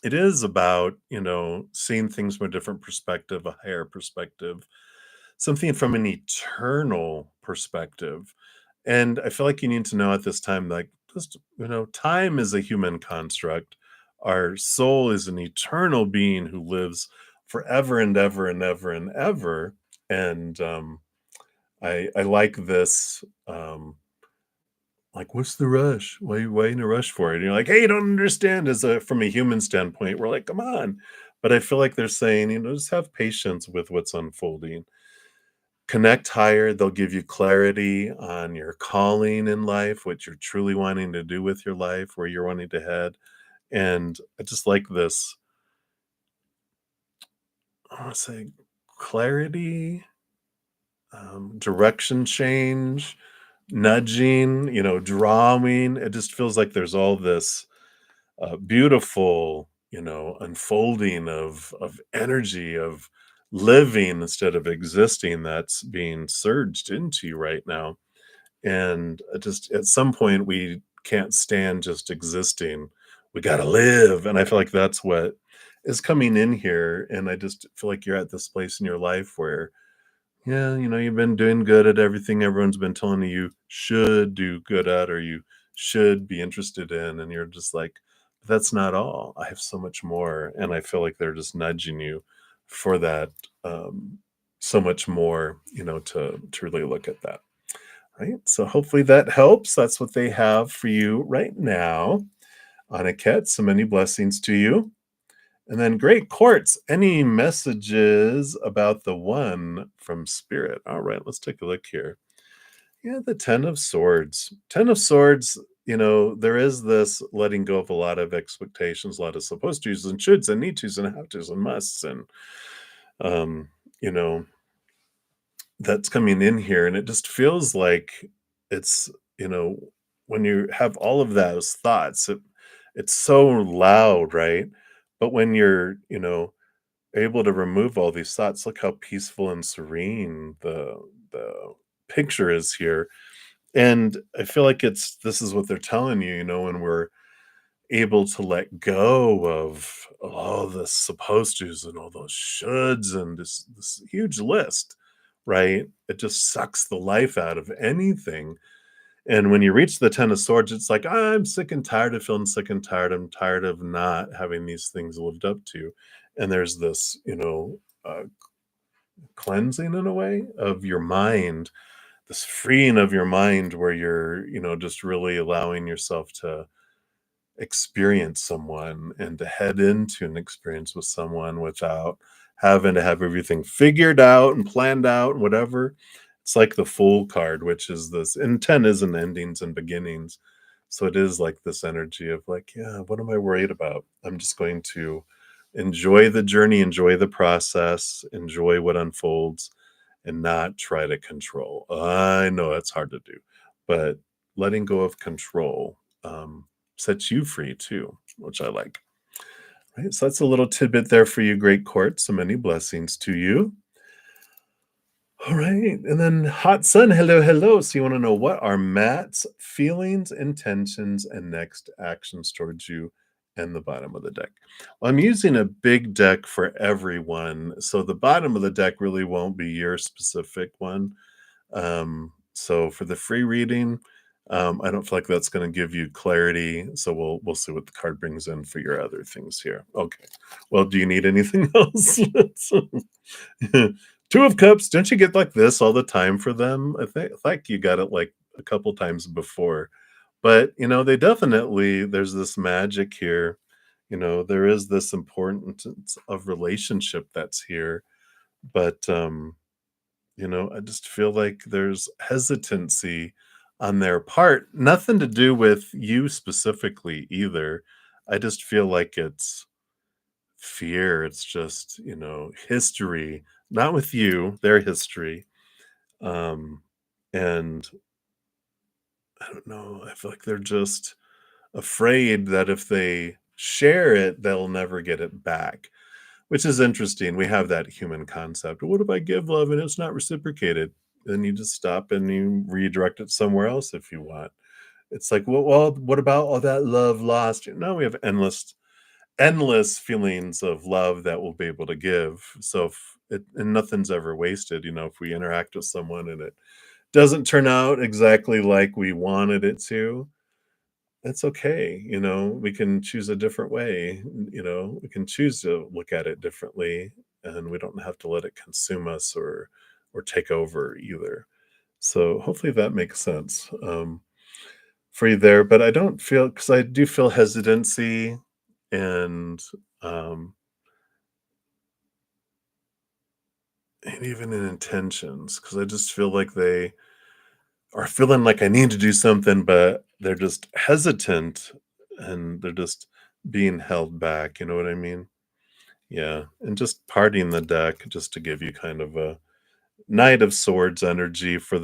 it is about, seeing things from a different perspective, a higher perspective, something from an eternal perspective. And I feel like you need to know at this time, like, just, time is a human construct. Our soul is an eternal being who lives forever and ever and ever and ever. And I like this. Like, what's the rush? Why in a rush for it? And you're like, hey, you don't understand. As a from a human standpoint, we're like, come on. But I feel like they're saying, just have patience with what's unfolding. Connect higher. They'll give you clarity on your calling in life, what you're truly wanting to do with your life, where you're wanting to head. And I just like this, I want to say, clarity, direction change, nudging, drawing. It just feels like there's all this beautiful, unfolding of energy, of living instead of existing, that's being surged into you right now. And just at some point, we can't stand just existing. We got to live. And I feel like that's what is coming in here. And I just feel like you're at this place in your life where, yeah, you've been doing good at everything everyone's been telling you should do good at, or you should be interested in. And you're just like, that's not all. I have so much more. And I feel like they're just nudging you for that, so much more, to really look at that. Right. So hopefully that helps. That's what they have for you right now. Aniket, so many blessings to you. And then great courts. Any messages about the one from Spirit? All right, let's take a look here. Yeah, the Ten of Swords. Ten of Swords, there is this letting go of a lot of expectations, a lot of supposed to's and shoulds and need to's and have to's and musts. And, you know, that's coming in here. And it just feels like it's, when you have all of those thoughts, it's so loud, right? But when you're, able to remove all these thoughts, look how peaceful and serene the picture is here. And I feel like this is what they're telling you, when we're able to let go of all the supposed to's and all those shoulds and this huge list, right? It just sucks the life out of anything. And when you reach the Ten of Swords, it's like, I'm sick and tired of feeling sick and tired. I'm tired of not having these things lived up to. And there's this, cleansing in a way of your mind, this freeing of your mind where you're, just really allowing yourself to experience someone and to head into an experience with someone without having to have everything figured out and planned out and whatever. It's like the Fool card, which is this, and 10 isn't endings and beginnings. So it is like this energy of like, yeah, what am I worried about? I'm just going to enjoy the journey, enjoy the process, enjoy what unfolds, and not try to control. I know it's hard to do, but letting go of control sets you free too, which I like. Right. So that's a little tidbit there for you, great court. So many blessings to you. All right. And then Hot Sun, hello, hello. So you want to know, what are Matt's feelings, intentions, and next actions towards you and the bottom of the deck. Well, I'm using a big deck for everyone, so the bottom of the deck really won't be your specific one. So for the free reading, I don't feel like that's going to give you clarity. So we'll see what the card brings in for your other things here. Okay. Well, do you need anything else? Two of Cups. Don't you get like this all the time for them? I think you got it like a couple times before. But they definitely there's this magic here. There is this importance of relationship that's here. But I just feel like there's hesitancy on their part. Nothing to do with you specifically either. I just feel like it's fear. It's just, history, not with you, their history. Um, and I don't know. I feel like they're just afraid that if they share it, they'll never get it back, which is interesting. We have that human concept. What if I give love and it's not reciprocated? Then you just stop and you redirect it somewhere else if you want. It's like, well, what about all that love lost? No, we have endless feelings of love that we'll be able to give. So if it, and nothing's ever wasted, if we interact with someone and it doesn't turn out exactly like we wanted it to, it's okay. We can choose a different way. We can choose to look at it differently, and we don't have to let it consume us or take over either. So hopefully that makes sense for you there. But I don't feel because I do feel hesitancy and um, and even in intentions because I just feel like they are feeling like I need to do something, but they're just hesitant and they're just being held back. You know what I mean? Yeah, and just parting the deck just to give you kind of a Knight of Swords energy for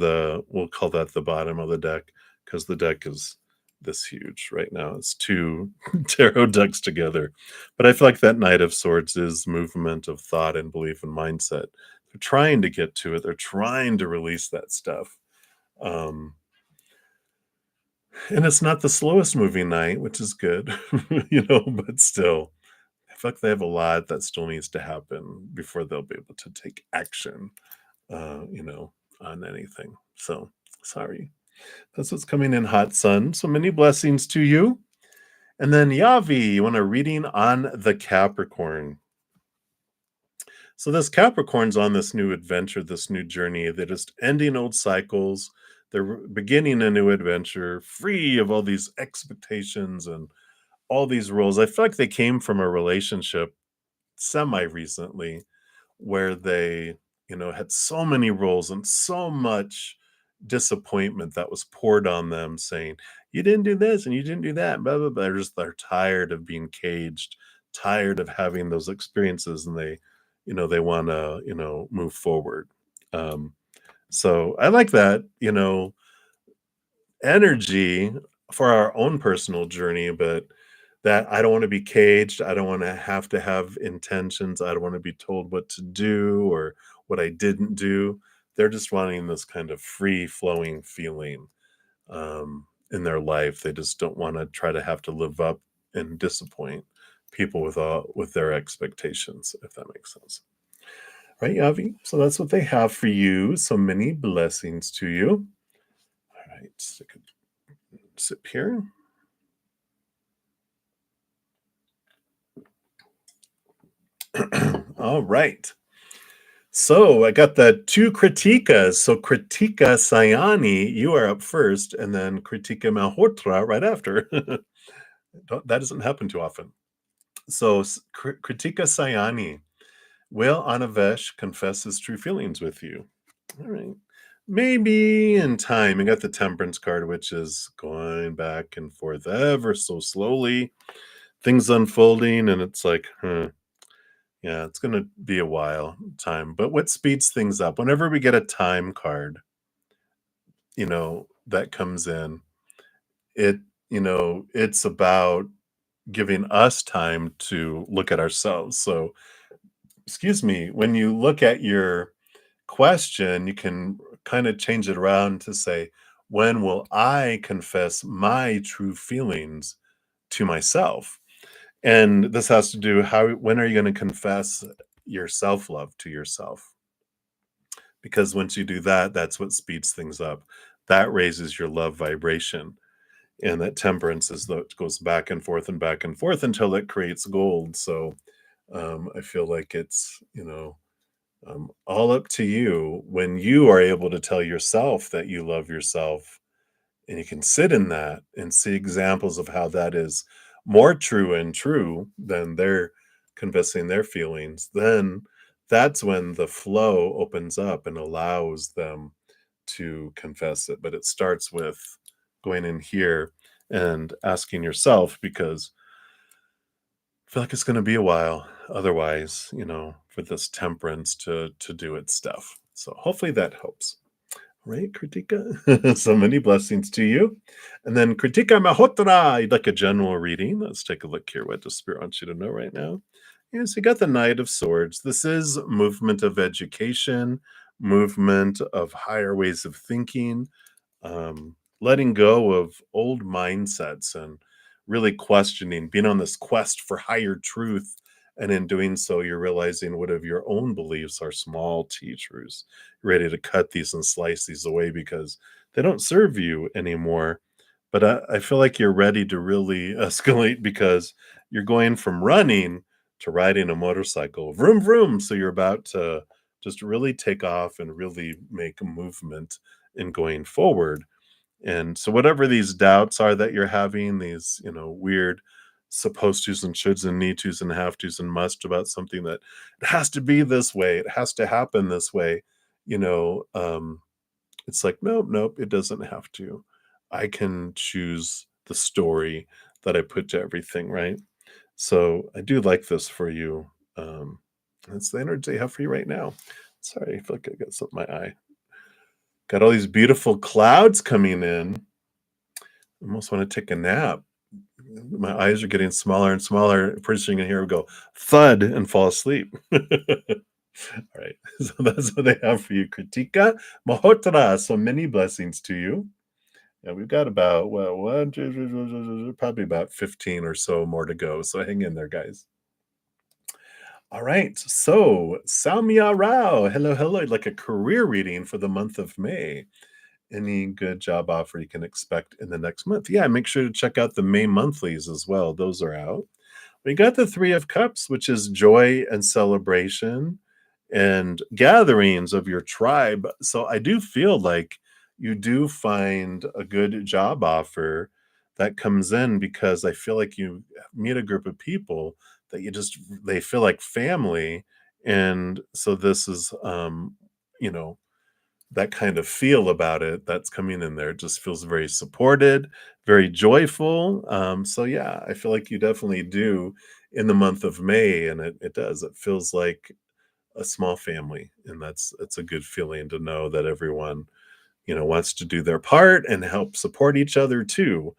we'll call that the bottom of the deck because the deck is this huge right now. It's two tarot decks together. But I feel like that Knight of Swords is movement of thought and belief and mindset. They're trying to get to it. They're trying to release that stuff. Um, and it's not the slowest moving knight, which is good, but still, I feel like they have a lot that still needs to happen before they'll be able to take action, on anything. So sorry. That's what's coming in, hot sun. So many blessings to you. And then Yavi, you want a reading on the Capricorn. So this Capricorn's on this new adventure, this new journey. They're just ending old cycles. They're beginning a new adventure, free of all these expectations and all these roles. I feel like they came from a relationship semi recently where they, had so many roles and so much disappointment that was poured on them saying, you didn't do this and you didn't do that, blah, blah, blah. They're tired of being caged, tired of having those experiences, and they want to, move forward. Um, so I like that, energy for our own personal journey, but that I don't want to be caged. I don't want to have intentions. I don't want to be told what to do or what I didn't do. They're just wanting this kind of free flowing feeling in their life. They just don't want to try to have to live up and disappoint people with their expectations, if that makes sense. Right, Yavi? So that's what they have for you. So many blessings to you. All right, stick a sip here. All right. So I got the two Kritikas. So Kritika Sayani, you are up first, and then Kritika Malhotra right after. That doesn't happen too often. So Kritika Sayani, will Anavesh confess his true feelings with you? All right. Maybe in time. I got the Temperance card, which is going back and forth ever so slowly. Things unfolding, and it's like, yeah, it's going to be a while time. But what speeds things up? Whenever we get a time card, that comes in, it, it's about giving us time to look at ourselves. So, excuse me, when you look at your question, you can kind of change it around to say, when will I confess my true feelings to myself? And this has to do how when are you going to confess your self-love to yourself? Because once you do that, that's what speeds things up. That raises your love vibration. And that temperance is that goes back and forth until it creates gold. So I feel like it's, all up to you when you are able to tell yourself that you love yourself, and you can sit in that and see examples of how that is more true than they're confessing their feelings. Then that's when the flow opens up and allows them to confess it. But it starts with going in here and asking yourself, because I feel like it's going to be a while otherwise, for this temperance to do its stuff. So hopefully that helps. Right, Kritika? So many blessings to you. And then Kritika Mahotra, you'd like a general reading. Let's take a look here. What does Spirit wants you to know right now? Yes, you got the Knight of Swords. This is movement of education, movement of higher ways of thinking, letting go of old mindsets and really questioning, being on this quest for higher truth. And in doing so, you're realizing what of your own beliefs are small t truths. You're ready to cut these and slice these away because they don't serve you anymore. But I feel like you're ready to really escalate because you're going from running to riding a motorcycle. Vroom, vroom. So you're about to just really take off and really make a movement in going forward. And so whatever these doubts are that you're having, these, weird supposed tos and shoulds and need tos and have tos and must about something that it has to be this way, it has to happen this way, you know, um, it's like, nope, nope, it doesn't have to. I can choose the story that I put to everything, right? So I do like this for you. Um, that's the energy I have for you right now. Sorry, I feel like I got something in my eye. Got all these beautiful clouds coming in. Almost want to take a nap. My eyes are getting smaller and smaller. Pretty soon you hear it go thud and fall asleep. All right. So that's what they have for you. Kritika Mahotra. So many blessings to you. Yeah, we've got about, well, probably about 15 or so more to go. So hang in there, guys. All right. So Samya Rao. Hello, hello. Like a career reading for the month of May. Any good job offer you can expect in the next month. Yeah, make sure to check out the May monthlies as well. Those are out. We got the Three of Cups, which is joy and celebration and gatherings of your tribe. So I do feel like you do find a good job offer that comes in because I feel like you meet a group of people that they feel like family. And so this is, you know, that kind of feel about it that's coming in there. It just feels very supported, very joyful. So yeah, I feel like you definitely do in the month of May, and it does. It feels like a small family, and it's a good feeling to know that everyone wants to do their part and help support each other too.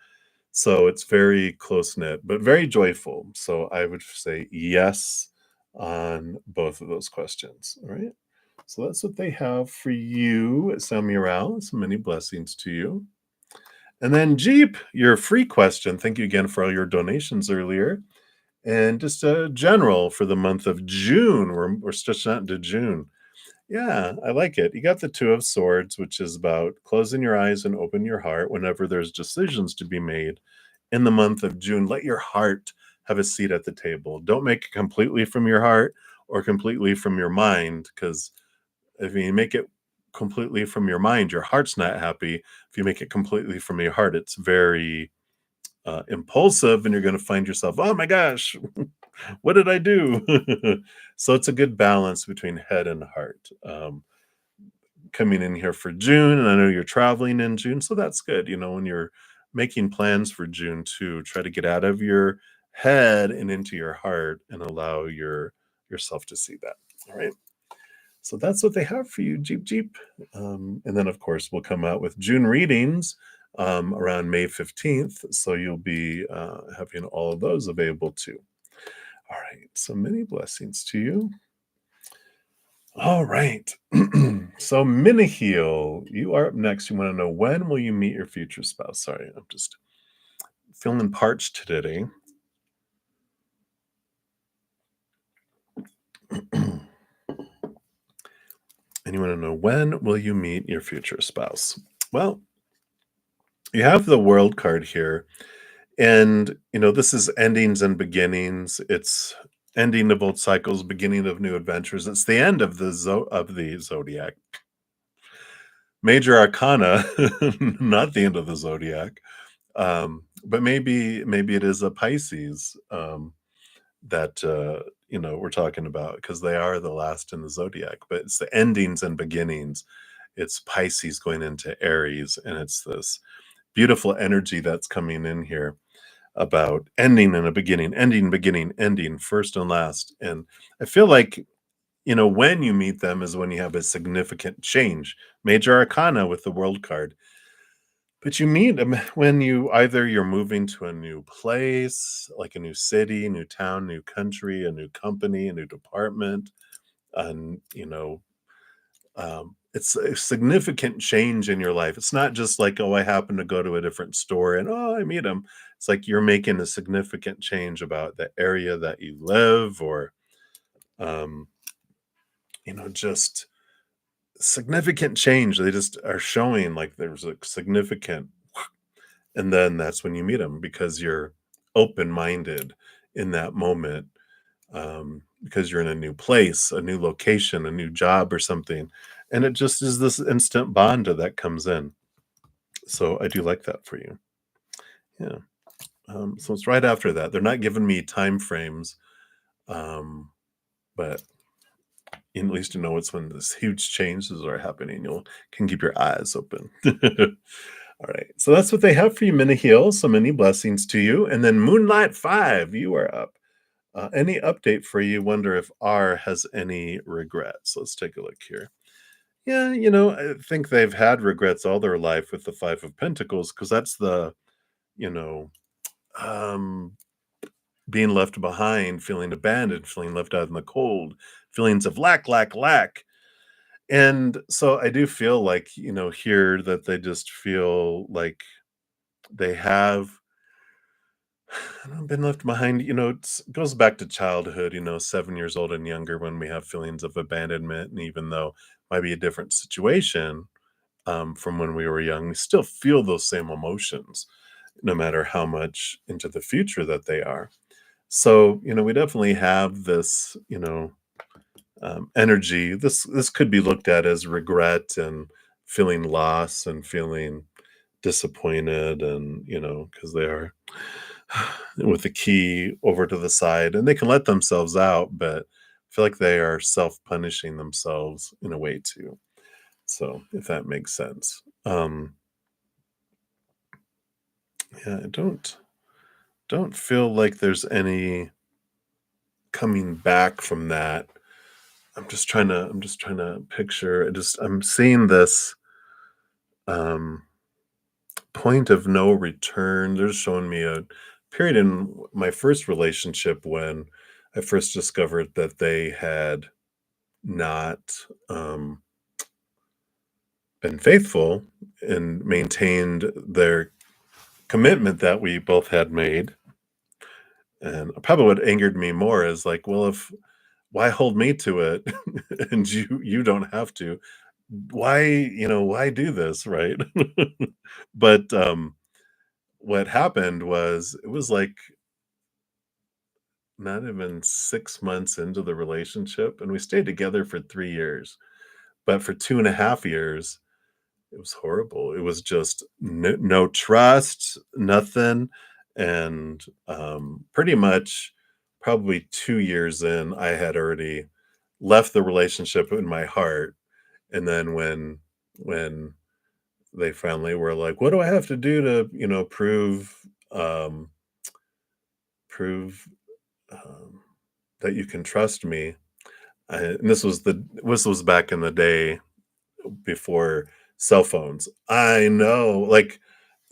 So it's very close knit, but very joyful. So I would say yes on both of those questions. All right. So that's what they have for you, Samuel. So many blessings to you. And then Jeep, your free question. Thank you again for all your donations earlier. And just a general for the month of June. We're stretching out into June. Yeah, I like it. You got the Two of Swords, which is about closing your eyes and open your heart whenever there's decisions to be made in the month of June. Let your heart have a seat at the table. Don't make it completely from your heart or completely from your mind, because if you make it completely from your mind, your heart's not happy. If you make it completely from your heart, it's very impulsive, and you're going to find yourself, oh my gosh, what did I do? So it's a good balance between head and heart. Coming in here for June, and I know you're traveling in June, so that's good. When you're making plans for June to try to get out of your head and into your heart and allow yourself to see that. All right. So that's what they have for you, Jeep Jeep. And then, of course, we'll come out with June readings around May 15th. So you'll be having all of those available too. All right. So many blessings to you. All right. So Miniheel, you are up next. You want to know, when will you meet your future spouse? Sorry, I'm just feeling parched today. And you want to know, when will you meet your future spouse? Well, you have the world card here. And, this is endings and beginnings. It's ending of old cycles, beginning of new adventures. It's the end of the zodiac. Major arcana, not the end of the zodiac. But maybe it is a Pisces, that, we're talking about, because they are the last in the zodiac, but it's the endings and beginnings. It's Pisces going into Aries, and it's this beautiful energy that's coming in here about ending and a beginning, ending, beginning, ending, first and last. And I feel like, when you meet them is when you have a significant change. Major arcana with the world card. But you meet them when you're moving to a new place, like a new city, new town, new country, a new company, a new department, and it's a significant change in your life. It's not just like, oh, I happen to go to a different store and oh, I meet him. It's like you're making a significant change about the area that you live, or um, just significant change. They just are showing like there's a significant, and then that's when you meet them, because you're open-minded in that moment, because you're in a new place, a new location, a new job or something, and it just is this instant bond that comes in. So I do like that for you. Yeah. So it's right after that. They're not giving me time frames, um, but at least it's when this huge changes are happening. You can keep your eyes open. All right. So that's what they have for you, Mini Heal. So many blessings to you. And then Moonlight 5, you are up. Any update for you? Wonder if R has any regrets. Let's take a look here. Yeah, I think they've had regrets all their life with the Five of Pentacles, because that's the, you know, um, being left behind, feeling abandoned, feeling left out in the cold, feelings of lack, lack, lack. And so I do feel like, here that they just feel like they have been left behind. It goes back to childhood, 7 years old and younger, when we have feelings of abandonment. And even though it might be a different situation, from when we were young, we still feel those same emotions, no matter how much into the future that they are. So, we definitely have this, energy. This could be looked at as regret and feeling loss and feeling disappointed, and because they are with the key over to the side, and they can let themselves out, but I feel like they are self-punishing themselves in a way too. So if that makes sense. Yeah, I don't feel like there's any coming back from that. I'm just trying to picture. I'm seeing this um point of no return. They're showing me a period in my first relationship when I first discovered that they had not um been faithful and maintained their commitment that we both had made. And probably what angered me more is like, well, if why hold me to it and you don't have to? Why do this, right? But what happened was, it was like not even 6 months into the relationship, and we stayed together for 3 years. But for 2.5 years, it was horrible. It was just no trust, nothing. And pretty much, probably 2 years in, I had already left the relationship in my heart. And then when they finally were like, "What do I have to do to, um, prove um, that you can trust me?" And this was back in the day before cell phones. I know, like,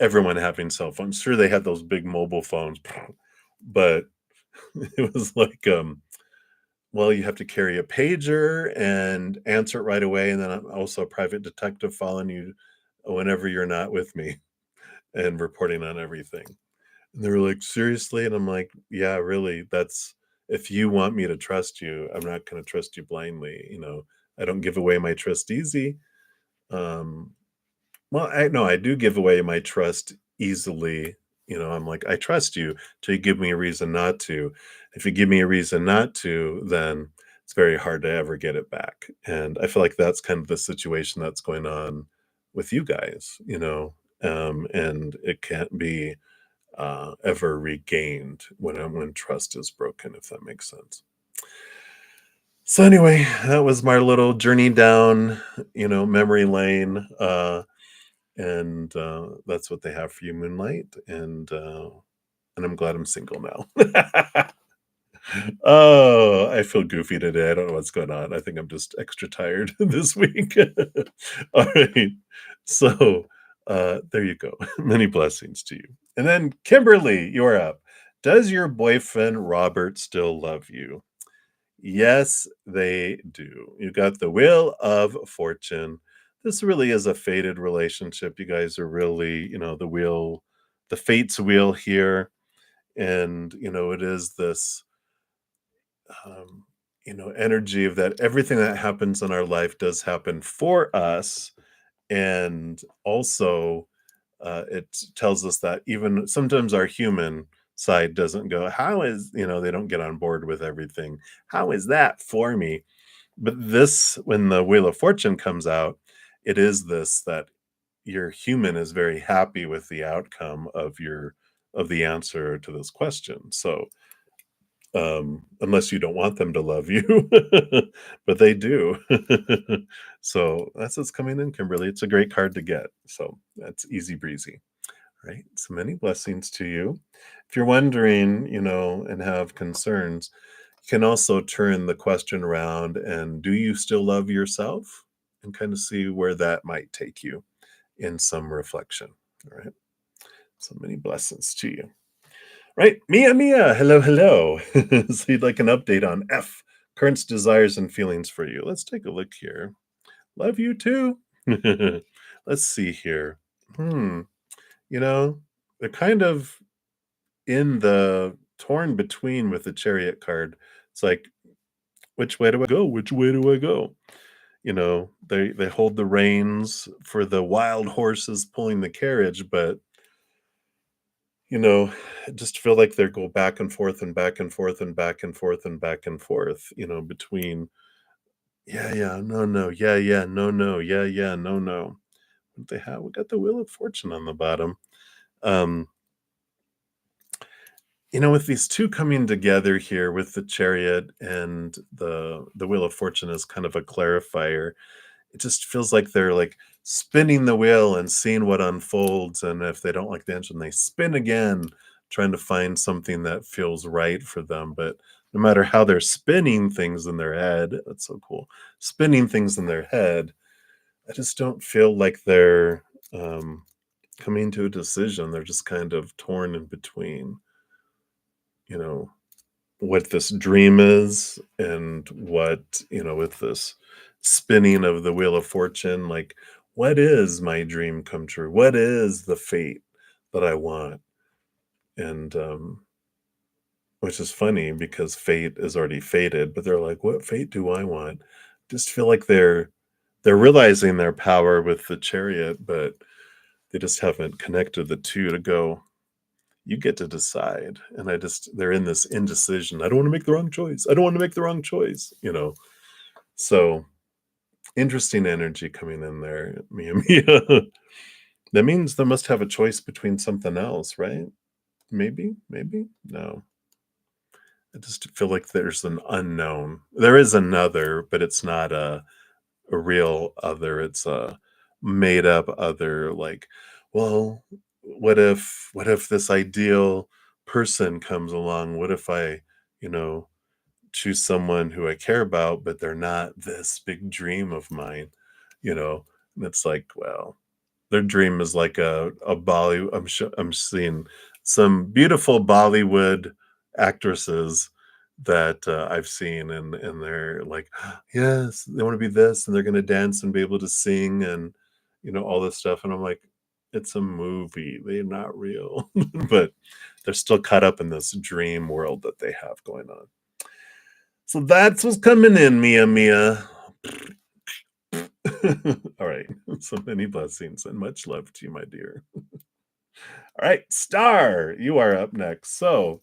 everyone having cell phones. Sure, they had those big mobile phones, but it was like, well, you have to carry a pager and answer it right away, and then I'm also a private detective following you whenever you're not with me and reporting on everything. And they were like, "Seriously?" And I'm like, "Yeah, really, that's if you want me to trust you, I'm not going to trust you blindly. I don't give away my trust easy. Um, well, I no, I do give away my trust easily. I'm like, I trust you till you give me a reason not to. If you give me a reason not to, then it's very hard to ever get it back. And I feel like that's kind of the situation that's going on with you guys, and it can't be ever regained when trust is broken, if that makes sense. So anyway, that was my little journey down, memory lane. And that's what they have for you, Moonlight, and I'm glad I'm single now. Oh, I feel goofy today. I don't know what's going on. I think I'm just extra tired this week. All right. So, there you go. Many blessings to you. And then Kimberly, you're up. Does your boyfriend Robert still love you? Yes, they do. You got the Wheel of Fortune. This really is a fated relationship. You guys are really, the fate's wheel here. And, it is this, energy of that everything that happens in our life does happen for us. And also, it tells us that even sometimes our human side doesn't go, how is, they don't get on board with everything. How is that for me? But this, when the Wheel of Fortune comes out, it is this that your human is very happy with the outcome of the answer to this question. So, unless you don't want them to love you, but they do. So that's what's coming in, Kimberly. It's a great card to get. So that's easy breezy. Right. So many blessings to you. If you're wondering, and have concerns, you can also turn the question around and do you still love yourself? And kind of see where that might take you in some reflection. All right. So many blessings to you. Right. Mia, Mia. Hello, hello. So you'd like an update on F, current desires and feelings for you. Let's take a look here. Love you too. Let's see here. Hmm. You know, they're kind of in the torn between with the chariot card. It's like, which way do I go? Which way do I go? They hold the reins for the wild horses pulling the carriage, but I just feel like they go back and forth and back and forth and back and forth and back and forth, between yeah, yeah, no, no, yeah, yeah, no, no, yeah, yeah, no, no. What they have, we got the Wheel of Fortune on the bottom. Um, with these two coming together here with the chariot and the Wheel of Fortune is kind of a clarifier. It just feels like they're like spinning the wheel and seeing what unfolds. And if they don't like the engine, they spin again, trying to find something that feels right for them. But no matter how they're spinning things in their head, that's so cool. Spinning things in their head, I just don't feel like they're um, coming to a decision. They're just kind of torn in between, you know, what this dream is and what, with this spinning of the Wheel of Fortune, like, what is my dream come true? What is the fate that I want? And which is funny because fate is already fated, but they're like, what fate do I want? Just feel like they're realizing their power with the chariot, but they just haven't connected the two to go, you get to decide. And they're in this indecision. I don't want to make the wrong choice. I don't want to make the wrong choice. So interesting energy coming in there, Mia Mia. That means they must have a choice between something else, right? Maybe. No. I just feel like there's an unknown. There is another, but it's not a real other. It's a made up other, like, well, what if this ideal person comes along? What if I, you know, choose someone who I care about, but they're not this big dream of mine, you know? And it's like, well, their dream is like a Bollywood. I'm seeing some beautiful Bollywood actresses that I've seen, and they're like, yes, they want to be this, and they're going to dance and be able to sing, and all this stuff. And I'm like, it's a movie. They're not real, but they're still caught up in this dream world that they have going on. So that's what's coming in, Mia Mia. All right. So many blessings and much love to you, my dear. All right, Star, you are up next. So,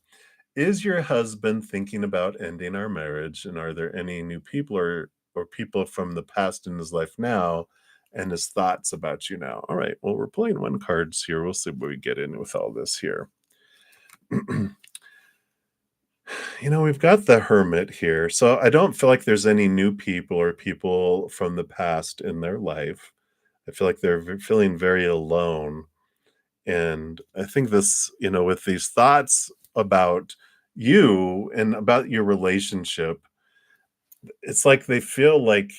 is your husband thinking about ending our marriage? And are there any new people or people from the past in his life now and his thoughts about you now? All right. Well, we're playing one cards here. We'll see what we get in with all this here. We've got the hermit here. So I don't feel like there's any new people or people from the past in their life. I feel like they're feeling very alone. And I think this, with these thoughts about you and about your relationship, it's like they feel like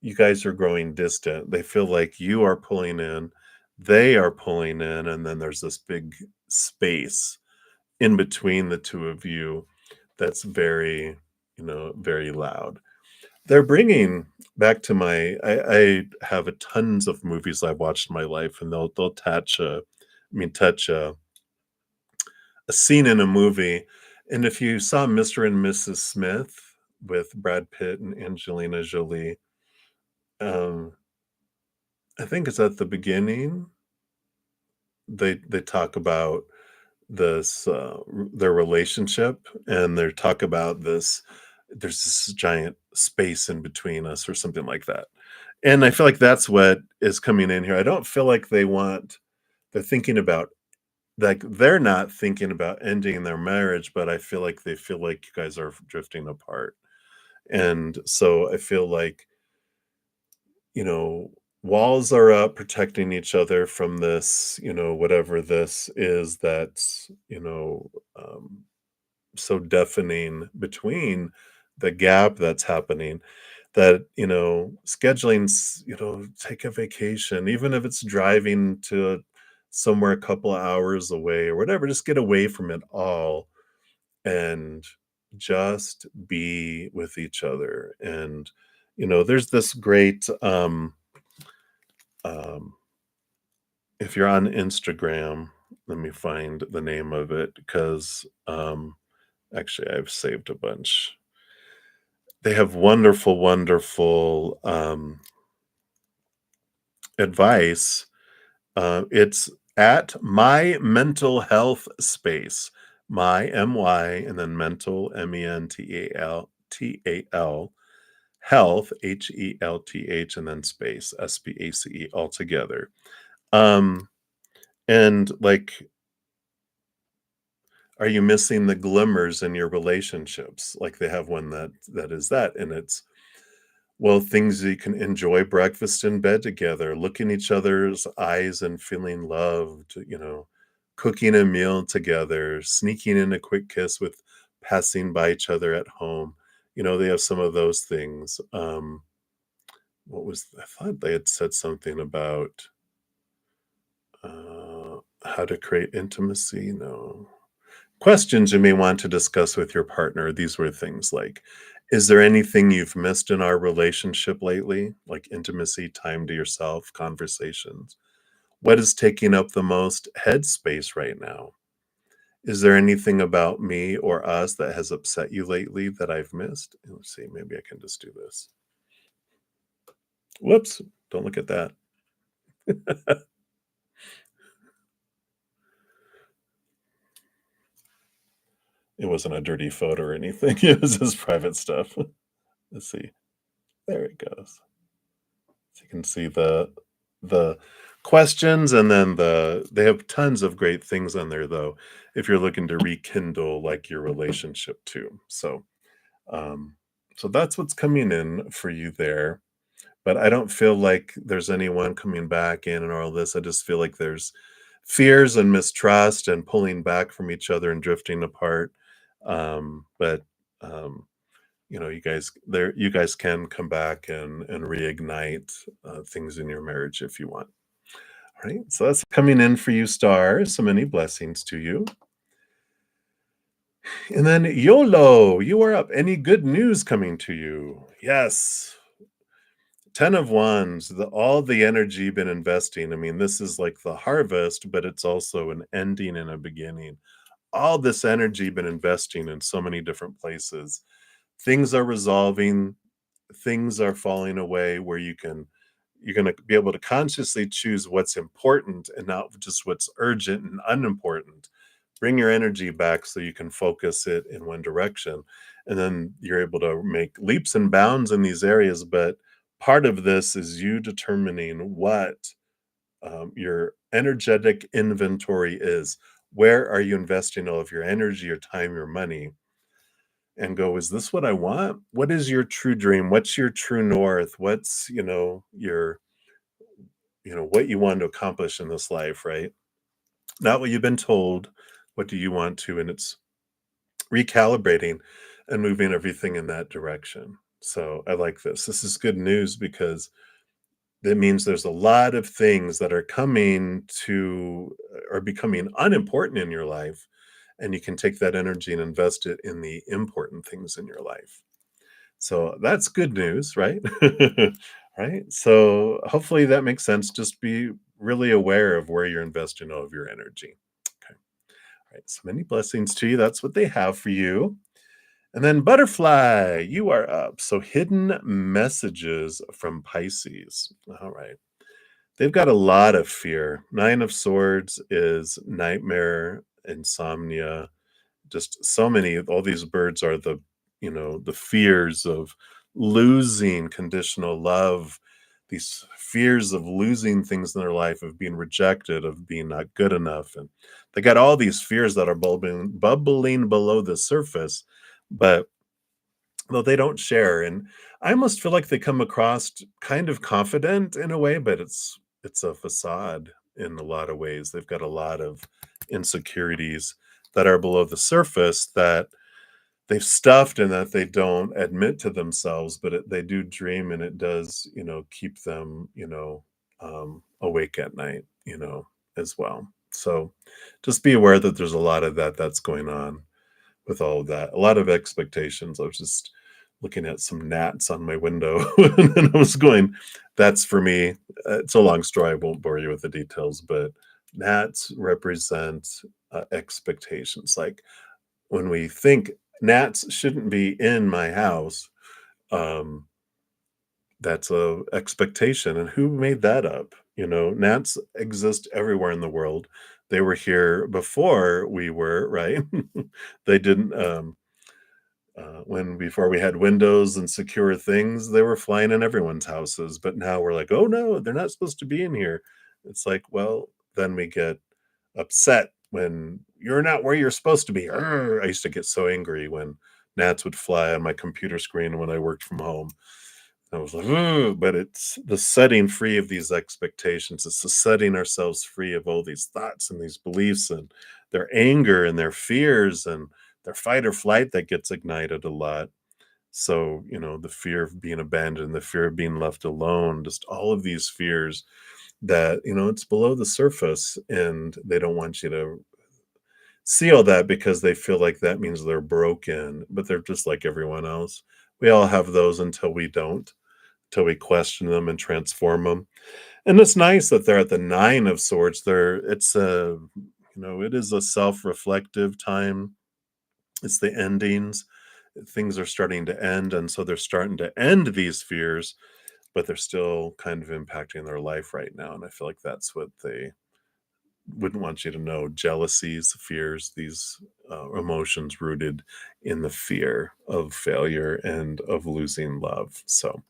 you guys are growing distant. They feel like you are pulling in, they are pulling in, and then there's this big space in between the two of you that's very, very loud. They're bringing back to I have a tons of movies I've watched in my life, and they'll touch a scene in a movie, and if you saw Mr. and Mrs. Smith with Brad Pitt and Angelina Jolie, um, I think it's at the beginning, they talk about this, their relationship, and they talk about this there's this giant space in between us or something like that. And I feel like that's what is coming in here. I don't feel like they're thinking about like, they're not thinking about ending their marriage, but I feel like they feel like you guys are drifting apart. And so I feel like, you know, walls are up protecting each other from this, whatever this is that's, so deafening between the gap that's happening that, scheduling, take a vacation, even if it's driving to somewhere a couple of hours away or whatever, just get away from it all and just be with each other. And, there's this great, um, if you're on Instagram, let me find the name of it because, actually, I've saved a bunch. They have wonderful, wonderful, advice. It's at My Mental Health Space, my my and then mental mental health HELTH and then space SPACE all together. Um, and like, are you missing the glimmers in your relationships? Like they have one that is that, and it's well, things that you can enjoy breakfast in bed together, look in each other's eyes and feeling loved, cooking a meal together, sneaking in a quick kiss with passing by each other at home. They have some of those things. I thought they had said something about how to create intimacy. No. Questions you may want to discuss with your partner. These were things like, is there anything you've missed in our relationship lately? Like intimacy, time to yourself, conversations. What is taking up the most headspace right now? Is there anything about me or us that has upset you lately that I've missed? Let's see, maybe I can just do this. Whoops, don't look at that. It wasn't a dirty photo or anything. It was just private stuff. Let's see. There it goes. So you can see the questions and then they have tons of great things on there though, if you're looking to rekindle like your relationship too. Um, so that's what's coming in for you there. But I don't feel like there's anyone coming back in and all this. I just feel like there's fears and mistrust and pulling back from each other and drifting apart. But um, you guys can come back and reignite things in your marriage if you want. All right, so that's coming in for you, stars. So many blessings to you. And then YOLO, you are up. Any good news coming to you? Yes. 10 of Wands, all the energy you've been investing. I mean, this is like the harvest, but it's also an ending and a beginning. All this energy you've been investing in so many different places. things are resolving, things are falling away where you're going to be able to consciously choose what's important and not just what's urgent and unimportant. Bring your energy back so you can focus it in one direction. And then you're able to make leaps and bounds in these areas. But part of this is you determining what your energetic inventory is. Where are you investing all of your energy, your time, your money? And go, is this what I want? What is your true dream? What's your true north? What's, your, what you want to accomplish in this life, right? Not what you've been told. What do you want to? And it's recalibrating and moving everything in that direction. So I like this. This is good news because that means there's a lot of things that are coming to are becoming unimportant in your life. And you can take that energy and invest it in the important things in your life. So that's good news, right? Right? So hopefully that makes sense. Just be really aware of where you're investing all of your energy. Okay. All right. So many blessings to you. That's what they have for you. And then butterfly, you are up. So hidden messages from Pisces. All right. They've got a lot of fear. Nine of Swords is nightmare, insomnia, just so many. All these birds are the fears of losing conditional love, these fears of losing things in their life, of being rejected, of being not good enough. And they got all these fears that are bubbling below the surface, but though they don't share. And I almost feel like they come across kind of confident in a way, but it's a facade in a lot of ways. They've got a lot of insecurities that are below the surface that they've stuffed and that they don't admit to themselves, but they do dream, and it does, keep them, awake at night, as well. So just be aware that there's a lot of that's going on with all of that. A lot of expectations. I was just looking at some gnats on my window and I was going, that's for me. It's a long story. I won't bore you with the details, but gnats represent expectations. Like when we think gnats shouldn't be in my house, um, that's a expectation. And who made that up? Gnats exist everywhere in the world. They were here before we were, right? They didn't when before we had windows and secure things, they were flying in everyone's houses. But now we're like, oh no, they're not supposed to be in here. It's like, well, then we get upset when you're not where you're supposed to be. Arr! I used to get so angry when gnats would fly on my computer screen when I worked from home. I was like, "Ugh," but it's the setting free of these expectations. It's the setting ourselves free of all these thoughts and these beliefs and their anger and their fears and their fight or flight that gets ignited a lot. So, the fear of being abandoned, the fear of being left alone, just all of these fears that, it's below the surface and they don't want you to see all that because they feel like that means they're broken, but they're just like everyone else. We all have those until we don't, till we question them and transform them. And it's nice that they're at the 9 of Swords. It is a self-reflective time. It's the endings. Things are starting to end, and so they're starting to end these fears, but they're still kind of impacting their life right now. And I feel like that's what they wouldn't want you to know. Jealousies, fears, these emotions rooted in the fear of failure and of losing love. So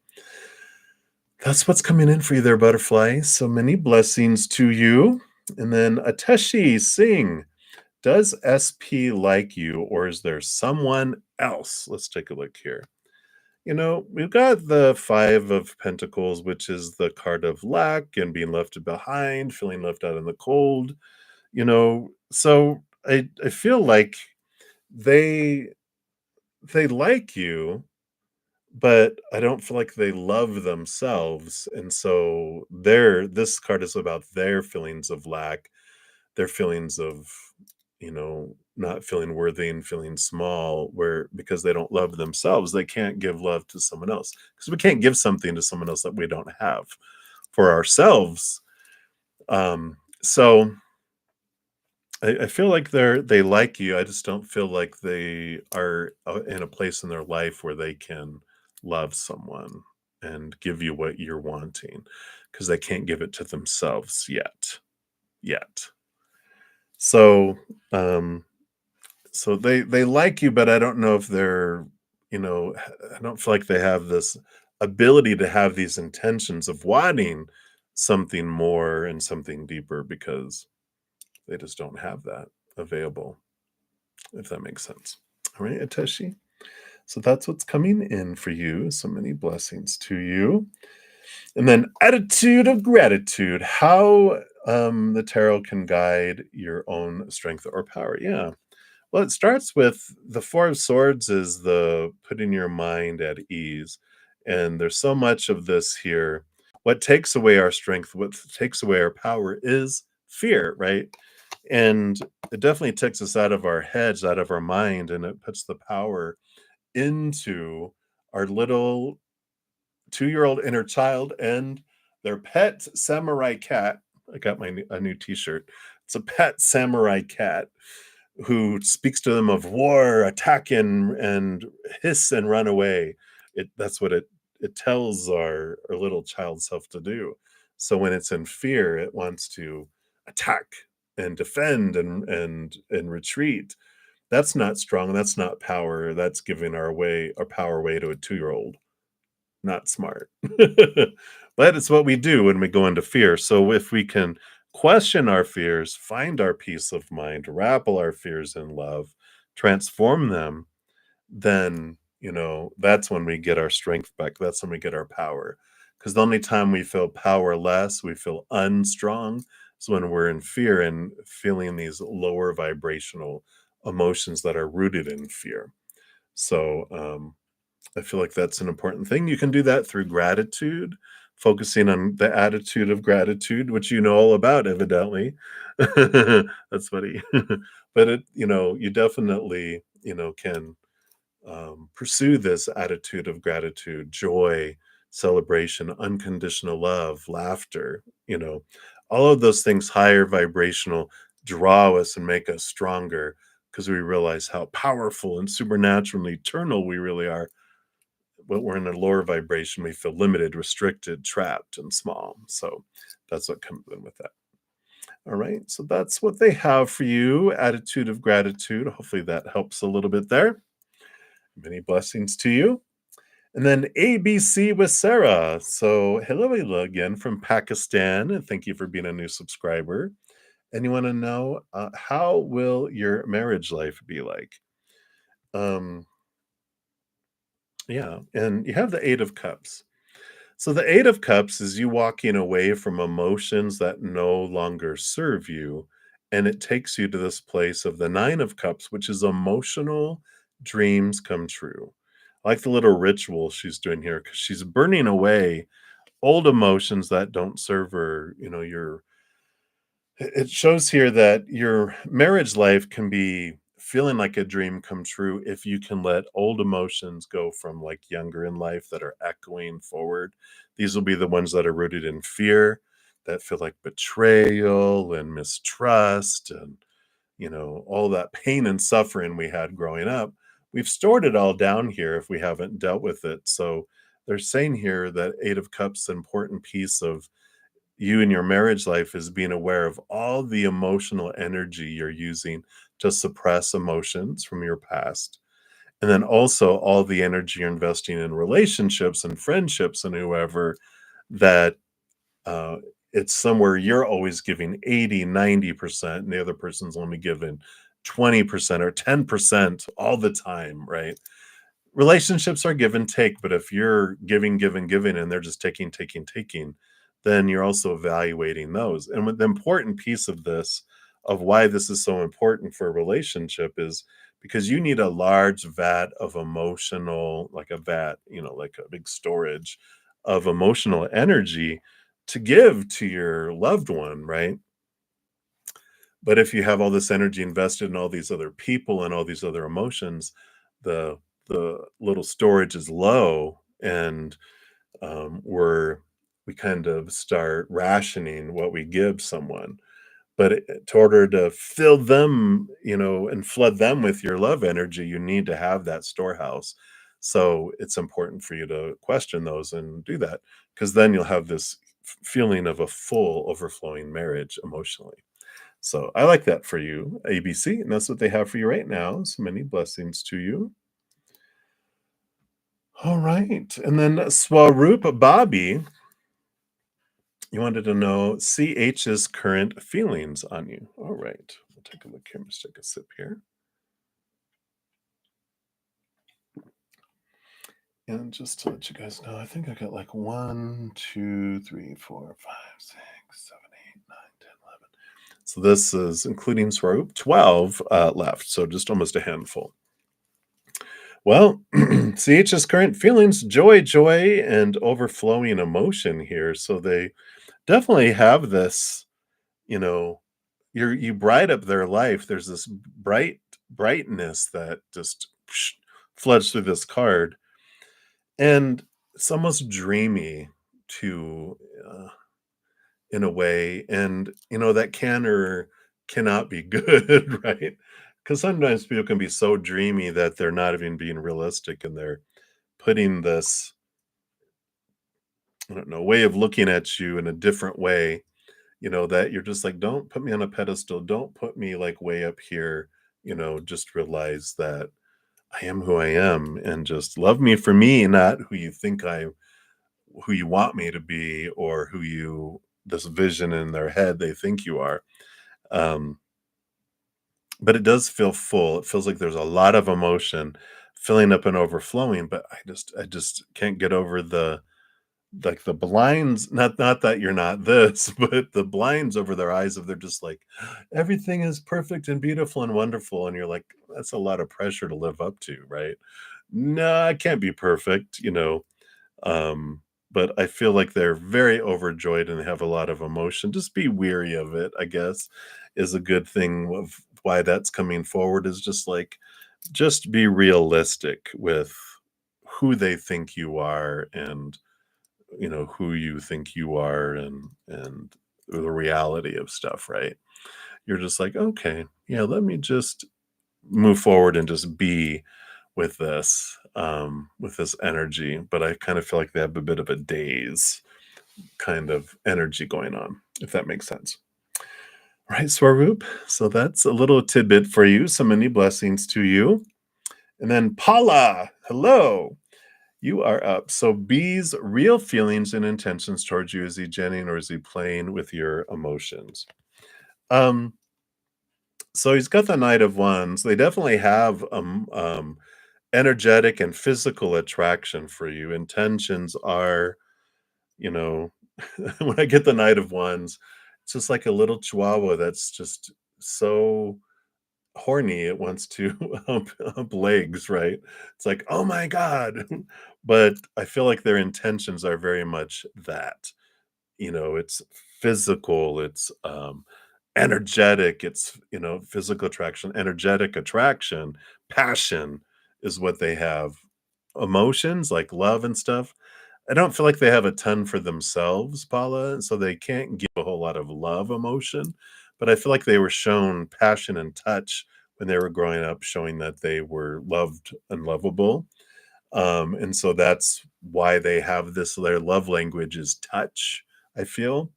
that's what's coming in for you there, butterfly. So many blessings to you. And then Ateshi Singh, does SP like you or is there someone else? Let's take a look here. We've got the 5 of Pentacles, which is the card of lack and being left behind, feeling left out in the cold. So I feel like they they like you, but I don't feel like they love themselves. And so this card is about their feelings of lack, their feelings of, not feeling worthy and feeling small, where because they don't love themselves, they can't give love to someone else. Because we can't give something to someone else that we don't have for ourselves. So I feel like they like you. I just don't feel like they are in a place in their life where they can love someone and give you what you're wanting because they can't give it to themselves yet. So, um, so they like you, but I don't know if they're, I don't feel like they have this ability to have these intentions of wanting something more and something deeper because they just don't have that available, if that makes sense. All right, Ateshi. So that's what's coming in for you. So many blessings to you. And then attitude of gratitude, how the tarot can guide your own strength or power. Yeah. Well, it starts with the Four of Swords is the putting your mind at ease. And there's so much of this here. What takes away our strength, what takes away our power is fear, right? And it definitely takes us out of our heads, out of our mind, and it puts the power into our little 2-year-old inner child and their pet samurai cat. I got a new T-shirt. It's a pet samurai cat who speaks to them of war, attack and hiss and run away. That's what it tells our little child self to do. So when it's in fear, it wants to attack and defend and retreat. That's not strong. That's not power. That's giving our power away to a 2-year-old. Not smart. But it's what we do when we go into fear. So if we can question our fears, find our peace of mind, grapple our fears in love, transform them, then, that's when we get our strength back. That's when we get our power. Because the only time we feel powerless, we feel unstrong, is when we're in fear and feeling these lower vibrational emotions that are rooted in fear. So, I feel like that's an important thing. You can do that through gratitude, focusing on the attitude of gratitude, which you know all about, evidently. That's funny. But you definitely, can pursue this attitude of gratitude, joy, celebration, unconditional love, laughter, all of those things higher vibrational draw us and make us stronger because we realize how powerful and supernatural and eternal we really are. When we're in a lower vibration, we feel limited, restricted, trapped, and small. So that's what comes in with that. All right. So that's what they have for you. Attitude of gratitude. Hopefully that helps a little bit there. Many blessings to you. And then ABC with Sarah. So hello again from Pakistan. And thank you for being a new subscriber. And you want to know how will your marriage life be like? Um, yeah. And you have the Eight of Cups. So the Eight of Cups is you walking away from emotions that no longer serve you, and it takes you to this place of the Nine of Cups, which is emotional dreams come true. I like the little ritual she's doing here because she's burning away old emotions that don't serve her. It shows here that your marriage life can be feeling like a dream come true if you can let old emotions go from like younger in life that are echoing forward. These will be the ones that are rooted in fear, that feel like betrayal and mistrust and, all that pain and suffering we had growing up. We've stored it all down here if we haven't dealt with it. So they're saying here that Eight of Cups, an important piece of you in your marriage life is being aware of all the emotional energy you're using to suppress emotions from your past. And then also all the energy you're investing in relationships and friendships and whoever that uh, it's somewhere you're always giving 80, 90%, and the other person's only given 20% or 10% all the time, right? Relationships are give and take, but if you're giving, and they're just taking, then you're also evaluating those. And what the important piece of this, of why this is so important for a relationship is because you need a large vat of emotional, like a vat, like a big storage of emotional energy to give to your loved one, right? But if you have all this energy invested in all these other people and all these other emotions, the the little storage is low, and we kind of start rationing what we give someone. but to order to fill them, and flood them with your love energy, you need to have that storehouse. So it's important for you to question those and do that, because then you'll have this feeling of a full, overflowing marriage emotionally. So I like that for you, ABC, and that's what they have for you right now. So many blessings to you. All right. And then Swaroop Bobby, you wanted to know CH's current feelings on you. All right. We'll take a look here. Let's take a sip here. And just to let you guys know, I think I got like 1, 2, 3, 4, 5, 6, 7, 8, 9, 10, 11. So this is including Swaroop, 12 left. So just almost a handful. Well, CH's current feelings, joy, joy, and overflowing emotion here. So they definitely have this, you know, you bright up their life. There's this brightness that just floods through this card, and it's almost dreamy to, uh, in a way, and that can or cannot be good, right? Because sometimes people can be so dreamy that they're not even being realistic, and they're putting this, I don't know, way of looking at you in a different way, that you're just like, don't put me on a pedestal, don't put me like way up here, just realize that I am who I am, and just love me for me, not who you want me to be, or this vision in their head they think you are. Um, but it does feel full. It feels like there's a lot of emotion filling up and overflowing, but I just can't get over the blinds, not that you're not this, but the blinds over their eyes, of they're just like, everything is perfect and beautiful and wonderful, and you're like, that's a lot of pressure to live up to, right? No, I can't be perfect, um, but I feel like they're very overjoyed and they have a lot of emotion. Just be weary of it, I guess, is a good thing of why that's coming forward, is just like, just be realistic with who they think you are, and who you think you are, and the reality of stuff, right? You're just like, okay, yeah, let me just move forward and just be with this energy. But I kind of feel like they have a bit of a daze kind of energy going on, if that makes sense. Right, Swaroop. So that's a little tidbit for you. So many blessings to you. And then Paula, hello. You are up. So B's real feelings and intentions towards you, is he genuine, or is he playing with your emotions? Um, so he's got the Knight of Wands. They definitely have energetic and physical attraction for you. Intentions are, you know, when I get the Knight of Wands, it's just like a little chihuahua that's just so horny, it wants to hump legs, right? It's like, "Oh my god." But I feel like their intentions are very much that. It's physical, it's, energetic, it's, physical attraction, energetic attraction, passion is what they have. Emotions, like love and stuff, I don't feel like they have a ton for themselves, Paula, so they can't give a whole lot of love emotion, but I feel like they were shown passion and touch when they were growing up, showing that they were loved and lovable, and so that's why they have this, their love language is touch, I feel,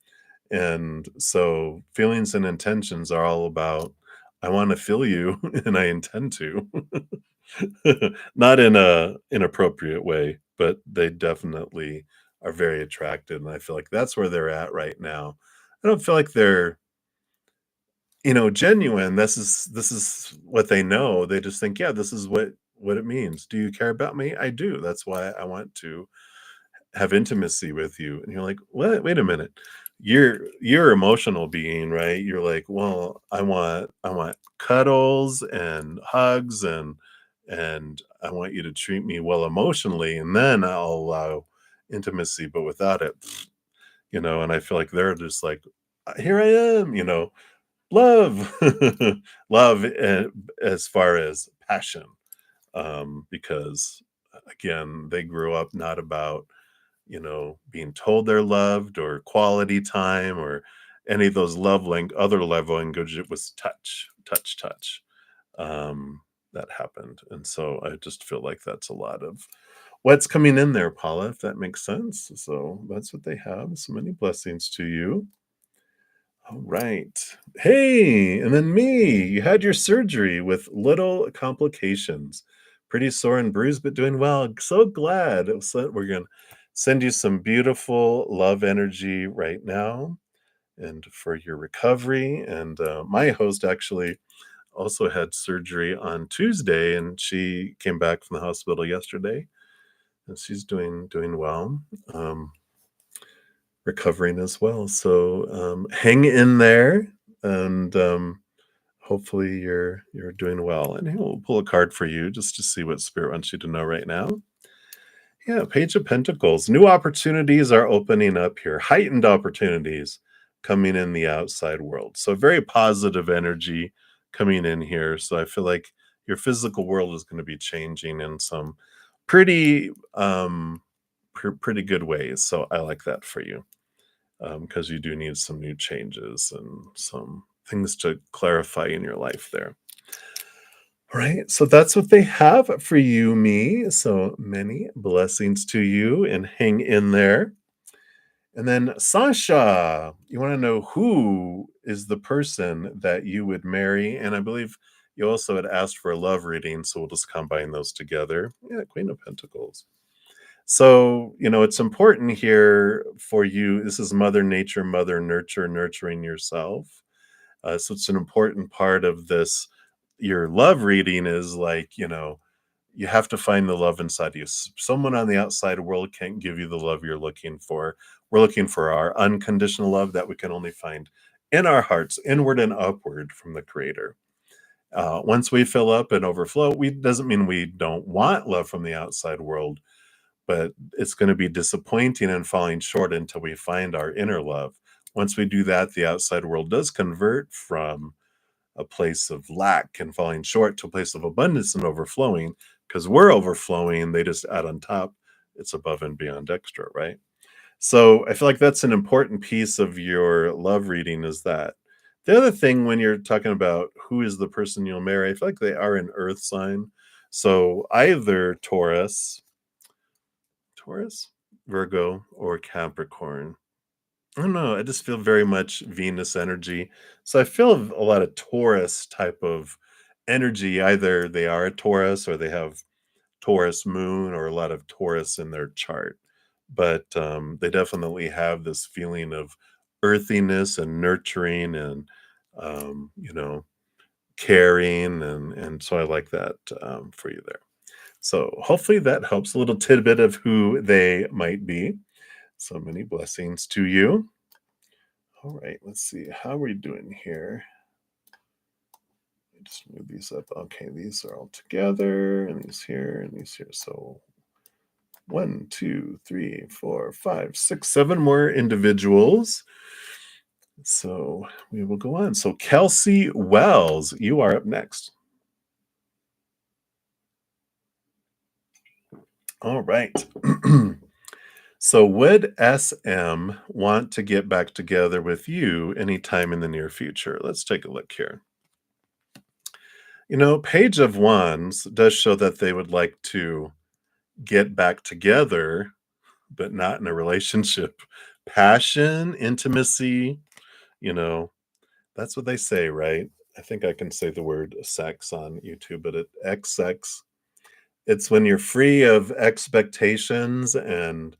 and so feelings and intentions are all about, "I wanna feel you, and I intend to." Not in a inappropriate way, but they definitely are very attracted, and I feel like that's where they're at right now. I don't feel like they're, genuine. This is what they know. They just think, "Yeah, this is what it means. Do you care about me? I do. That's why I want to have intimacy with you." And you're like, "What? Wait a minute. You're emotional being, right?" You're like, "Well, I want cuddles and hugs, and I want you to treat me well emotionally, and then I'll allow intimacy, but without it, and I feel like they're just like, "Here I am, love." Love, as far as passion, because again, they grew up not about, being told they're loved, or quality time, or any of those other love language, it was touch, touch, touch. That happened. And so I just feel like that's a lot of what's coming in there, Paula, if that makes sense. So that's what they have. So many blessings to you. All right. Hey, and then me. You had your surgery with little complications. Pretty sore and bruised, but doing well. So glad. So we're going to send you some beautiful love energy right now and for your recovery. And my host actually also had surgery on Tuesday, and she came back from the hospital yesterday, and she's doing well. Recovering as well. So hang in there, and hopefully you're doing well. And we'll pull a card for you just to see what Spirit wants you to know right now. Yeah, Page of Pentacles. New opportunities are opening up here. Heightened opportunities coming in the outside world. So very positive energy coming in here. So I feel like your physical world is going to be changing in some pretty pretty good ways. So I like that for you, because you do need some new changes and some things to clarify in your life there. All right, so that's what they have for you, me. So many blessings to you, and hang in there. And then Sasha, you want to know who is the person that you would marry? And I believe you also had asked for a love reading, so we'll just combine those together. Yeah, Queen of Pentacles. So, it's important here for you. This is Mother Nature, Mother Nurture, nurturing yourself. So it's an important part of this. Your love reading is like, you have to find the love inside you. Someone on the outside world can't give you the love you're looking for. We're looking for our unconditional love that we can only find in our hearts, inward and upward from the Creator. Once we fill up and overflow, we doesn't mean we don't want love from the outside world, but it's going to be disappointing and falling short until we find our inner love. Once we do that, the outside world does convert from a place of lack and falling short to a place of abundance and overflowing, because we're overflowing. They just add on top. It's above and beyond extra, right? So I feel like that's an important piece of your love reading, is that. The other thing, when you're talking about who is the person you'll marry, I feel like they are an earth sign. So either Taurus, Virgo, or Capricorn. I don't know. I just feel very much Venus energy. So I feel a lot of Taurus type of energy. Either they are a Taurus or they have Taurus moon or a lot of Taurus in their chart. But they definitely have this feeling of earthiness and nurturing and, caring. And so I like that for you there. So hopefully that helps, a little tidbit of who they might be. So many blessings to you. All right, let's see. How are we doing here? Let me just move these up. Okay, these are all together, and these here, and these here. So 1, 2, 3, 4, 5, 6, 7 more individuals. So we will go on. So Kelsey Wells, you are up next. All right. So would SM want to get back together with you anytime in the near future? Let's take a look here. Page of Wands does show that they would like to get back together, but not in a relationship. Passion, intimacy, that's what they say, right? I think I can say the word sex on YouTube, but sex, it's when you're free of expectations and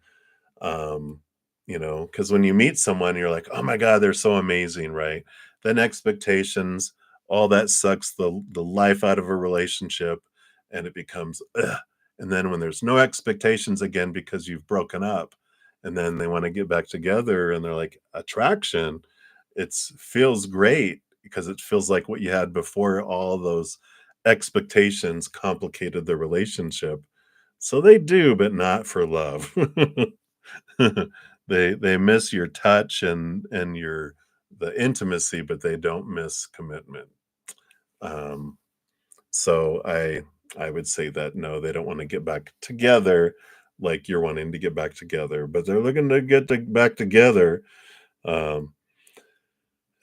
because when you meet someone, you're like, oh my God, they're so amazing, right? Then expectations, all that sucks the life out of a relationship, and it becomes ugh. And then when there's no expectations again because you've broken up, and then they want to get back together, and they're like, attraction, it's feels great because it feels like what you had before all those expectations complicated the relationship. So they do, but not for love. They miss your touch and your the intimacy, but they don't miss commitment. Um, so I would say that no, they don't want to get back together like you're wanting to get back together, but they're looking to get back together. Um,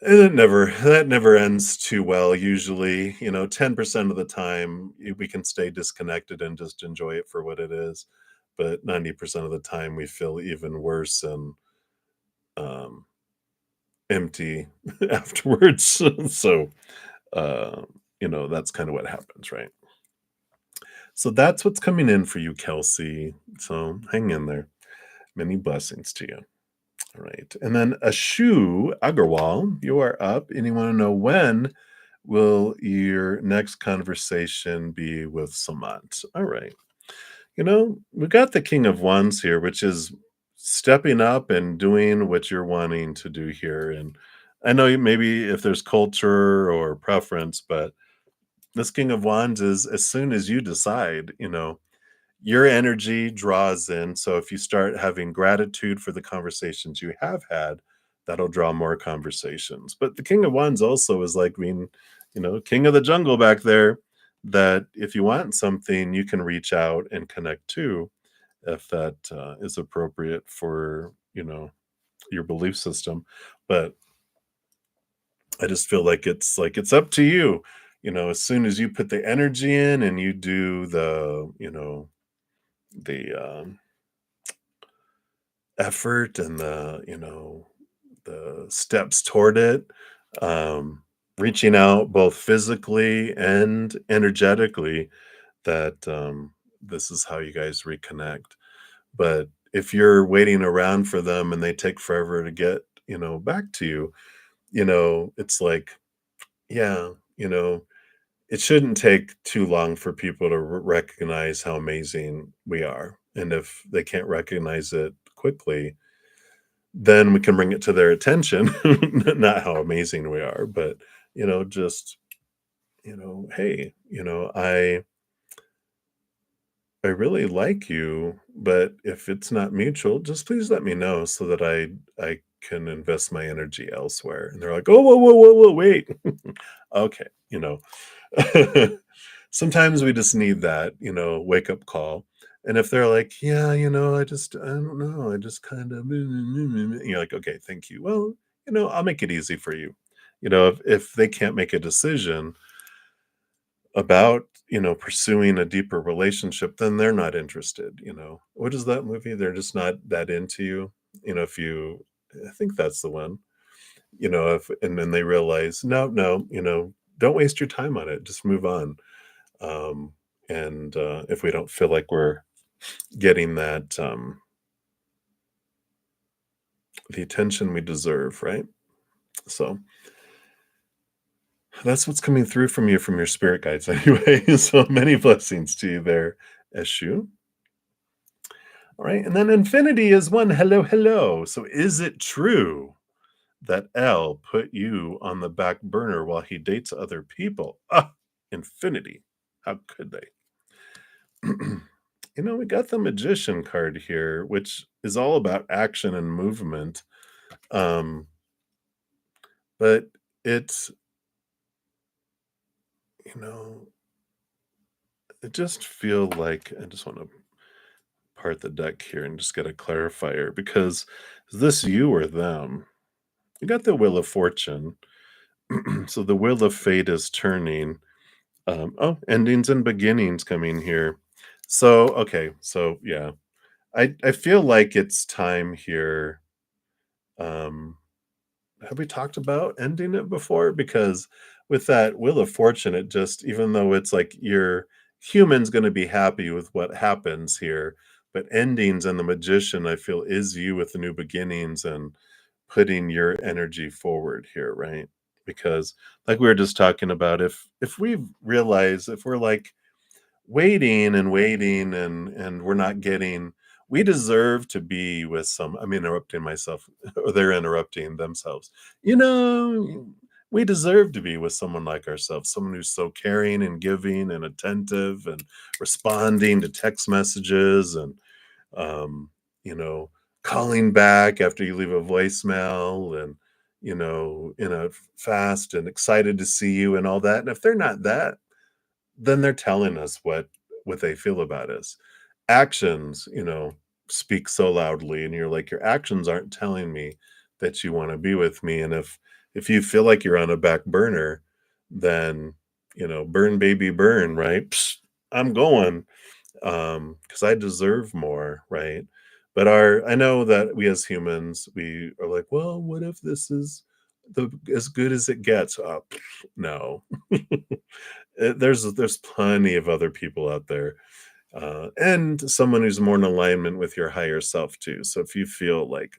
And that never ends too well usually, 10% of the time, we can stay disconnected and just enjoy it for what it is, but 90% of the time, we feel even worse and, um, empty afterwards. So, uh, that's kinda what happens, right? So that's what's coming in for you, Kelsey. So hang in there. Many blessings to you. All right. And then Ashu Agarwal, you are up and you want to know when will your next conversation be with Samant? All right. We got the King of Wands here, which is stepping up and doing what you're wanting to do here. And I know maybe if there's culture or preference, but this King of Wands is as soon as you decide, your energy draws in. So if you start having gratitude for the conversations you have had, that'll draw more conversations. But the King of Wands also is like being, king of the jungle back there. That if you want something, you can reach out and connect to, if that is appropriate for your belief system. But I just feel like it's up to you. As soon as you put the energy in and you do the effort and the steps toward it, um, reaching out both physically and energetically, that this is how you guys reconnect. But if you're waiting around for them and they take forever to get back to you, it's like, yeah, it shouldn't take too long for people to recognize how amazing we are. And if they can't recognize it quickly, then we can bring it to their attention, not how amazing we are, but, just, "Hey, I really like you, but if it's not mutual, just please let me know so that I can invest my energy elsewhere." And they're like, "Oh, whoa, whoa, whoa, whoa, wait." Okay, Sometimes we just need that, wake up call. And if they're like, "Yeah, I don't know, I just kind of," you're like, "Okay, thank you. Well, I'll make it easy for you." If they can't make a decision about, pursuing a deeper relationship, then they're not interested. What is that movie? They're just not that into you. If you, I think that's the one. If and then they realize, no, no, don't waste your time on it. Just move on. And if we don't feel like we're getting that the attention we deserve, right? So that's what's coming through from you from your spirit guides anyway. So many blessings to you there, Eshu. All right. And then infinity is one. Hello, hello. So is it true that L put you on the back burner while he dates other people? Ah, infinity. How could they? We got the magician card here, which is all about action and movement. Um, but it's, you know, it just feel like I just want to part the deck here and just get a clarifier, because is this you or them? You got the Wheel of Fortune. So the Wheel of Fate is turning. Endings and beginnings coming here. So, okay. So, yeah, I feel like it's time here. Um, have we talked about ending it before? Because with that Wheel of Fortune, it just, even though it's like your human's going to be happy with what happens here, but endings and the magician, I feel, is you with the new beginnings and putting your energy forward here, right? Because like we were just talking about, if we realize, if we're like waiting and waiting and we're not getting, we deserve to be with some, I'm interrupting myself, or they're interrupting themselves. You know, we deserve to be with someone like ourselves, someone who's so caring and giving and attentive and responding to text messages and um, you know, calling back after you leave a voicemail and in a fast and excited to see you and all that. And if they're not that, then they're telling us what they feel about us. Actions, speak so loudly, and you're like, your actions aren't telling me that you want to be with me. And if you feel like you're on a back burner, then burn baby burn, right? Psst, I'm going because I deserve more, right? But I know that we as humans, we are like, well, what if this is the as good as it gets? No, there's plenty of other people out there, and someone who's more in alignment with your higher self too. So if you feel like,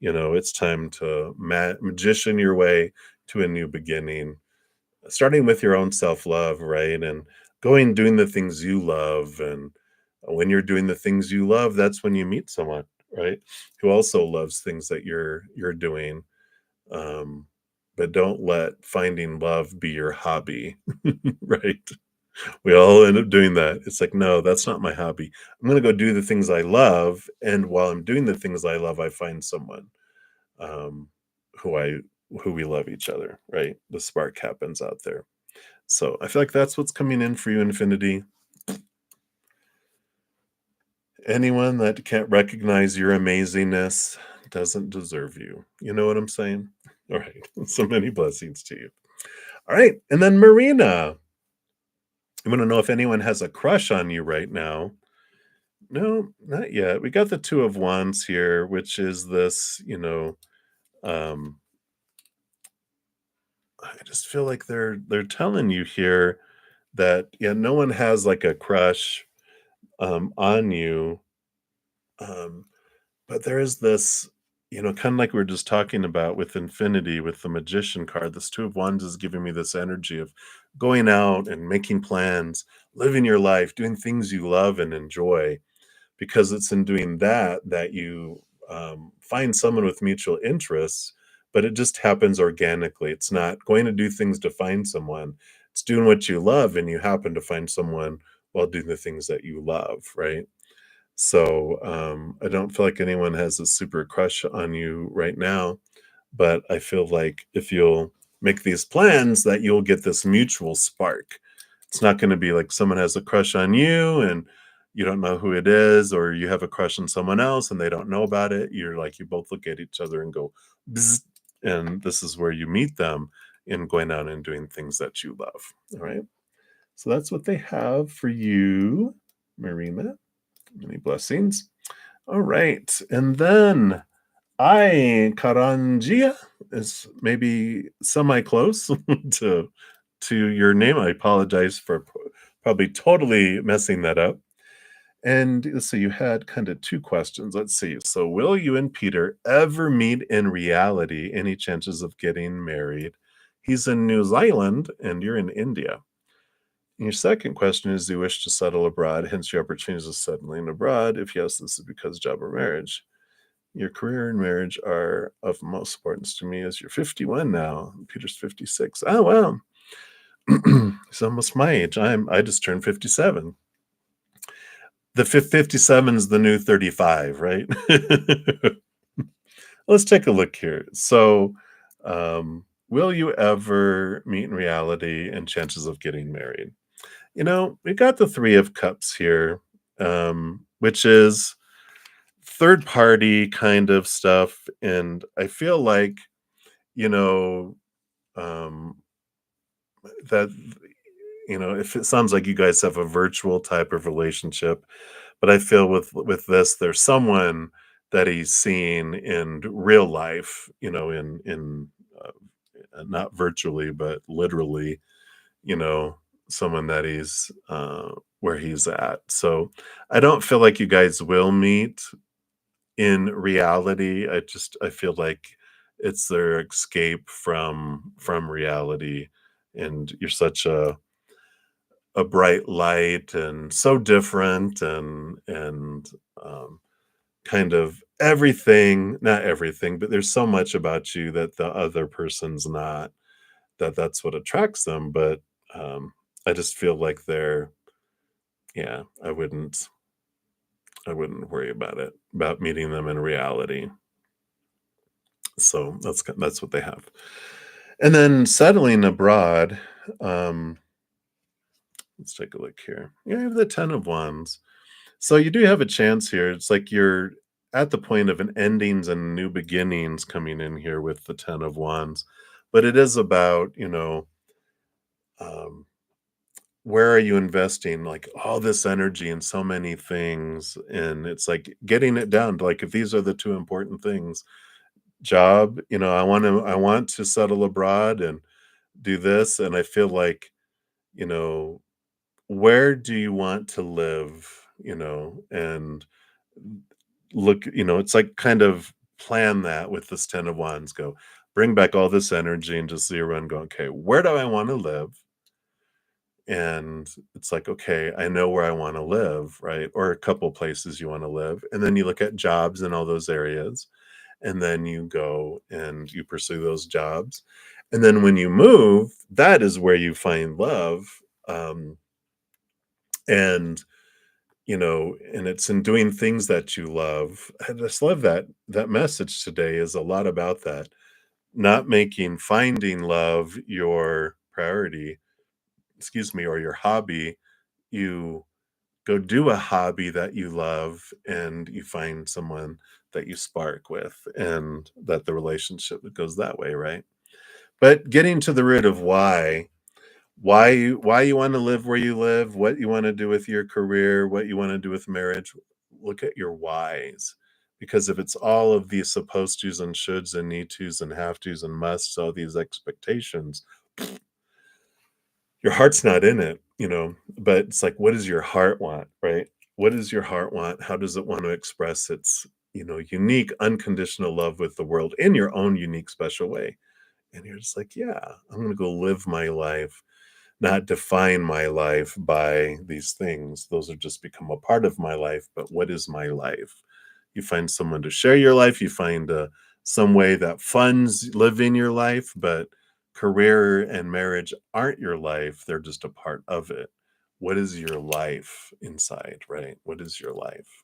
it's time to magician your way to a new beginning, starting with your own self-love, right? And doing the things you love. And when you're doing the things you love, that's when you meet someone, right? Who also loves things that you're doing. Um, but don't let finding love be your hobby, right? We all end up doing that. It's like, no, that's not my hobby. I'm gonna go do the things I love, and while I'm doing the things I love, I find someone um, who I who we love each other, right? The spark happens out there. So I feel like that's what's coming in for you, Infinity. Anyone that can't recognize your amazingness doesn't deserve you. You know what I'm saying? All right. So many blessings to you. All right. And then Marina, I want to know if anyone has a crush on you right now. No, not yet. We got the Two of Wands here, which is this, um, I just feel like they're telling you here that yeah, no one has like a crush on you. Um, but there is this, kind of like we are just talking about with Infinity, with the Magician card. This Two of Wands is giving me this energy of going out and making plans, living your life, doing things you love and enjoy, because it's in doing that that you find someone with mutual interests, but it just happens organically. It's not going to do things to find someone. It's doing what you love, and you happen to find someone while doing the things that you love, right? So I don't feel like anyone has a super crush on you right now, but I feel like if you'll make these plans, that you'll get this mutual spark. It's not going to be like someone has a crush on you and you don't know who it is, or you have a crush on someone else and they don't know about it. You're like, you both look at each other and go, bzz, and this is where you meet them in going out and doing things that you love. All right. So that's what they have for you, Marina. Many blessings. All right. And then Karangia is maybe semi-close to your name. I apologize for probably totally messing that up. And let's see, you had kind of two questions. Let's see. So, will you and Peter ever meet in reality? Any chances of getting married? He's in New Zealand and you're in India. And your second question is, do you wish to settle abroad? Hence your opportunities of settling abroad. If yes, this is because job or marriage. Your career and marriage are of most importance to me as you're 51 now. Peter's 56. Oh wow. He's almost my age. I just turned 57. The 57 is the new 35, right? Let's take a look here. So, will you ever meet in reality and chances of getting married? We got the Three of Cups here, which is third party kind of stuff. And I feel like, you know, um, that, if it sounds like you guys have a virtual type of relationship, but I feel with this, there's someone that he's seen in real life, not virtually, but literally, you know, someone that he's where he's at. So I don't feel like you guys will meet in reality. I feel like it's their escape from reality. And you're such a bright light and so different and kind of everything, not everything, but there's so much about you that the other person's not, that's what attracts them. But I just feel like yeah, I wouldn't worry about it, about meeting them in reality. So that's what they have. And then settling abroad, um, let's take a look here. Yeah, you have the 10 of Wands. So you do have a chance here. It's like you're at the point of an endings and new beginnings coming in here with the 10 of wands, but it is about, um, where are you investing like all this energy in so many things, and it's like getting it down to like if these are the two important things. Job, I want to settle abroad and do this, and I feel like, you know, where do you want to live, and look, it's like kind of plan that with this 10 of wands, go bring back all this energy and just zero and go, okay, where do I want to live? And it's like, okay, I know where I want to live, right? Or a couple places you want to live. And then you look at jobs in all those areas, and then you go and you pursue those jobs. And then when you move, that is where you find love. Um, and and it's in doing things that you love. I just love that message today is a lot about that. Not making finding love your priority, excuse me, or your hobby. You go do a hobby that you love, and you find someone that you spark with, and that the relationship goes that way, right? But getting to the root of why you wanna live where you live, what you wanna do with your career, what you wanna do with marriage, look at your whys. Because if it's all of these supposed tos and shoulds and need tos and have tos and musts, all these expectations, your heart's not in it, but it's like, what does your heart want, right? What does your heart want? How does it want to express its, unique, unconditional love with the world in your own unique, special way? And you're just like, yeah, I'm going to go live my life, not define my life by these things. Those have just become a part of my life. But what is my life? You find someone to share your life. You find some way that funds living your life, but career and marriage aren't your life. They're just a part of it. What is your life inside, right? What is your life?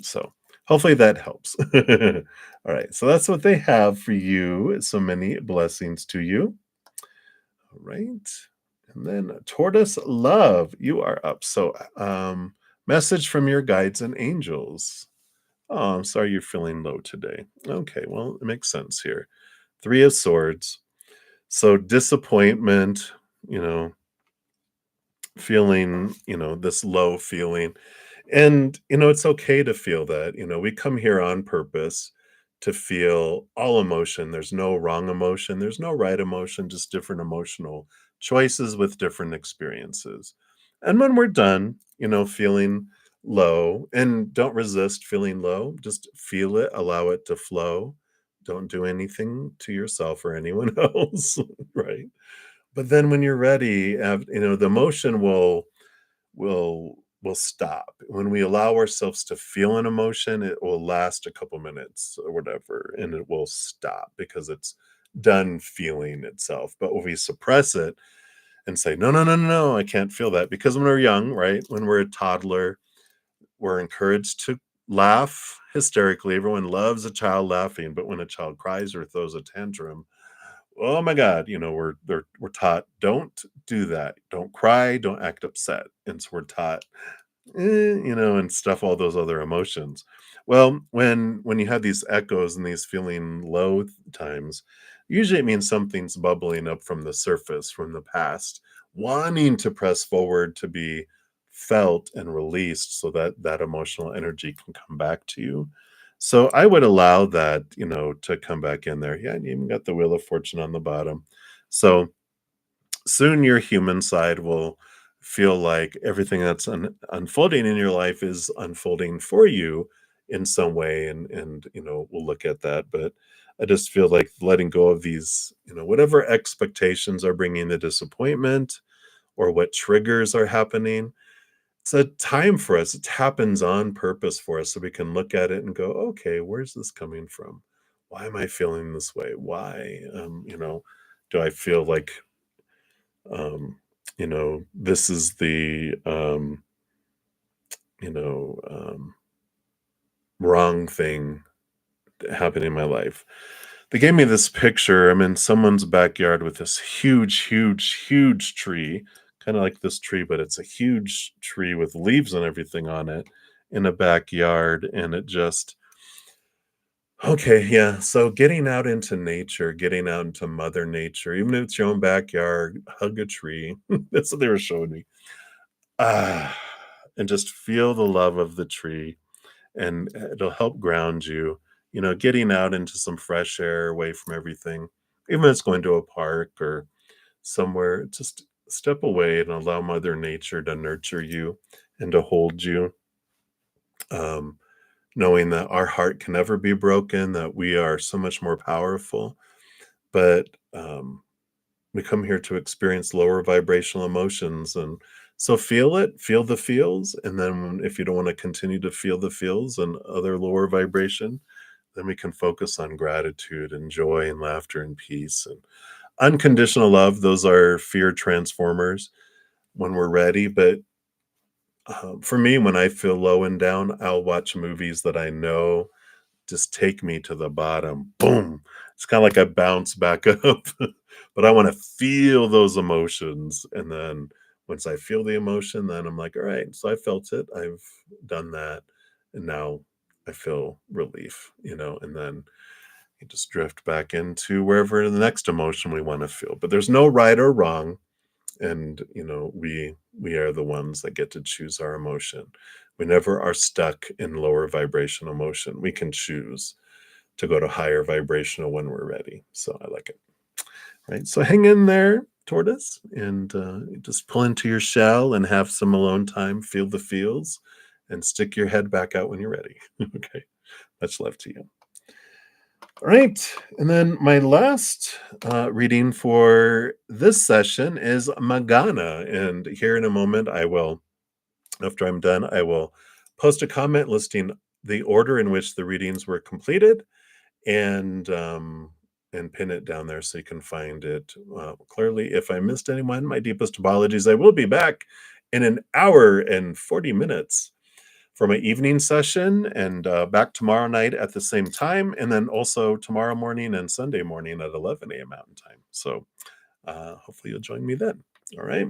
So hopefully that helps. All right. So that's what they have for you. So many blessings to you. All right. And then tortoise love, you are up. So message from your guides and angels. Oh, I'm sorry you're feeling low today. Okay, well, it makes sense here. Three of swords. So disappointment, you know, feeling, this low feeling. And, it's okay to feel that. We come here on purpose to feel all emotion. There's no wrong emotion, there's no right emotion, just different emotional choices with different experiences. And when we're done, feeling low, and don't resist feeling low, just feel it, allow it to flow. Don't do anything to yourself or anyone else, right? But then when you're ready, the emotion will stop. When we allow ourselves to feel an emotion, it will last a couple minutes or whatever, and it will stop because it's done feeling itself. But when we suppress it and say, no, no, no, no, no, I can't feel that. Because when we're young, right? When we're a toddler, we're encouraged to laugh hysterically. Everyone loves a child laughing, but when a child cries or throws a tantrum, oh my God, we're taught, don't do that. Don't cry, don't act upset. And so we're taught, and stuff all those other emotions. Well, when you have these echoes and these feeling low times, usually it means something's bubbling up from the surface, from the past, wanting to press forward to be felt and released so that that emotional energy can come back to you. So I would allow that, to come back in there. Yeah, and you even got the Wheel of Fortune on the bottom. So soon your human side will feel like everything that's unfolding in your life is unfolding for you in some way, and we'll look at that. But I just feel like letting go of these, whatever expectations are bringing the disappointment, or what triggers are happening, it's a time for us. It happens on purpose for us, so we can look at it and go, okay, where's this coming from? Why am I feeling this way? Why do I feel like this is the you know, wrong thing that happened in my life. They gave me this picture. I'm in someone's backyard with this huge, huge, huge tree, kind of like this tree, but it's a huge tree with leaves and everything on it. in a backyard, and it just okay, yeah. So getting out into nature, getting out into Mother Nature, even if it's your own backyard, hug a tree. That's what they were showing me. Ah, and just feel the love of the tree, and it'll help ground you. Getting out into some fresh air away from everything, even if it's going to a park or somewhere, just step away and allow Mother Nature to nurture you and to hold you. Um, Knowing that our heart can never be broken, that we are so much more powerful, but we come here to experience lower vibrational emotions. And so feel it, feel the feels. And then if you don't want to continue to feel the feels and other lower vibration, then we can focus on gratitude and joy and laughter and peace and unconditional love. Those are fear transformers when we're ready. But for me, when I feel low and down, I'll watch movies that I know just take me to the bottom. Boom. It's kinda like I bounce back up, but I wanna feel those emotions, and then once I feel the emotion, then I'm like, "Alright, so I felt it, I've done that, and now I feel relief," and then you just drift back into wherever the next emotion we wanna feel, but there's no right or wrong, and we are the ones that get to choose our emotion. We never are stuck in lower vibration emotion. We can choose to go to higher vibrational when we're ready. So I like it. Right. So hang in there, tortoise, and just pull into your shell and have some alone time. Feel the feels, and stick your head back out when you're ready. Okay. Much love to you. All right. And then my last reading for this session is Magana. And here in a moment, after I'm done, I will post a comment listing the order in which the readings were completed, and pin it down there so you can find it clearly. If I missed anyone, my deepest apologies. I will be back in an hour and 40 minutes for my evening session, and back tomorrow night at the same time, and then also tomorrow morning and Sunday morning at 11 a.m. Mountain Time. So hopefully you'll join me then. All right.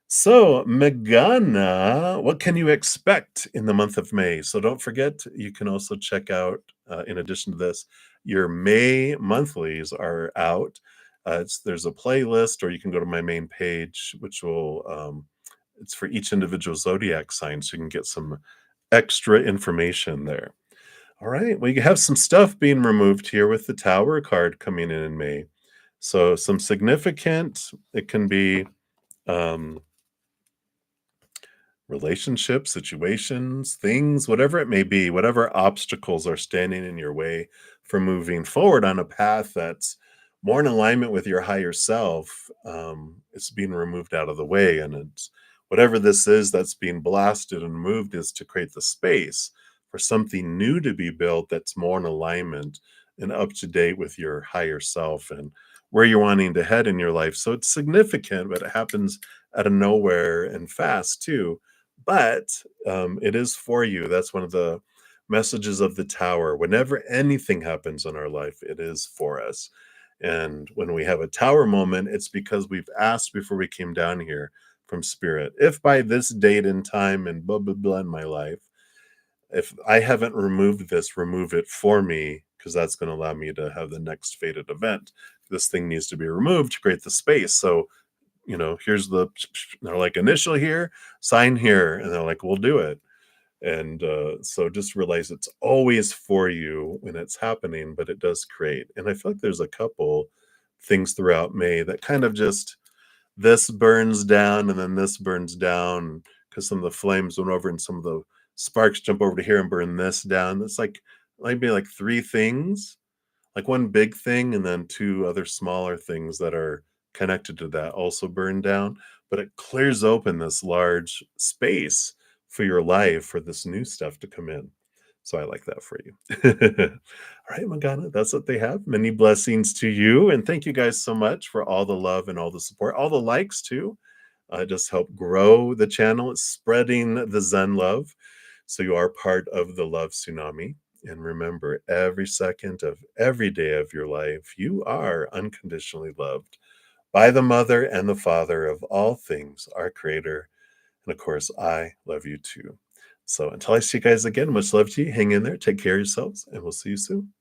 So, Megana, what can you expect in the month of May? So, don't forget, you can also check out, in addition to this, your May monthlies are out. There's a playlist, or you can go to my main page, which it's for each individual zodiac sign, so you can get some extra information there. All right, well, you have some stuff being removed here with the Tower card coming in May. So, some significant, it can be. Um, Relationships, situations, things, whatever it may be, whatever obstacles are standing in your way from moving forward on a path that's more in alignment with your higher self, it's being removed out of the way. And it's whatever this is that's being blasted and moved is to create the space for something new to be built that's more in alignment and up to date with your higher self and where you're wanting to head in your life. So it's significant, but it happens out of nowhere and fast too, but it is for you. That's one of the messages of the tower. Whenever anything happens in our life, it is for us. And when we have a tower moment, it's because we've asked before we came down here from spirit, if by this date and time and blah, blah, blah in my life, if I haven't removed this, remove it for me, because that's going to allow me to have the next fated event. This thing needs to be removed to create the space. So here's they're like, initial here, sign here. And they're like, we'll do it. And so just realize it's always for you when it's happening, but it does create. And I feel like there's a couple things throughout May that kind of just this burns down and then this burns down because some of the flames went over and some of the sparks jump over to here and burn this down. It's like maybe like three things, like one big thing and then two other smaller things that are connected to that also burn down, but it clears open this large space for your life for this new stuff to come in. So I like that for you. All right, Magana, that's what they have. Many blessings to you. And thank you guys so much for all the love and all the support, all the likes too. Just help grow the channel. It's spreading the Zen love. So you are part of the love tsunami. And remember, every second of every day of your life, you are unconditionally loved by the mother and the father of all things, our creator. And of course, I love you too. So until I see you guys again, much love to you. Hang in there, take care of yourselves, and we'll see you soon.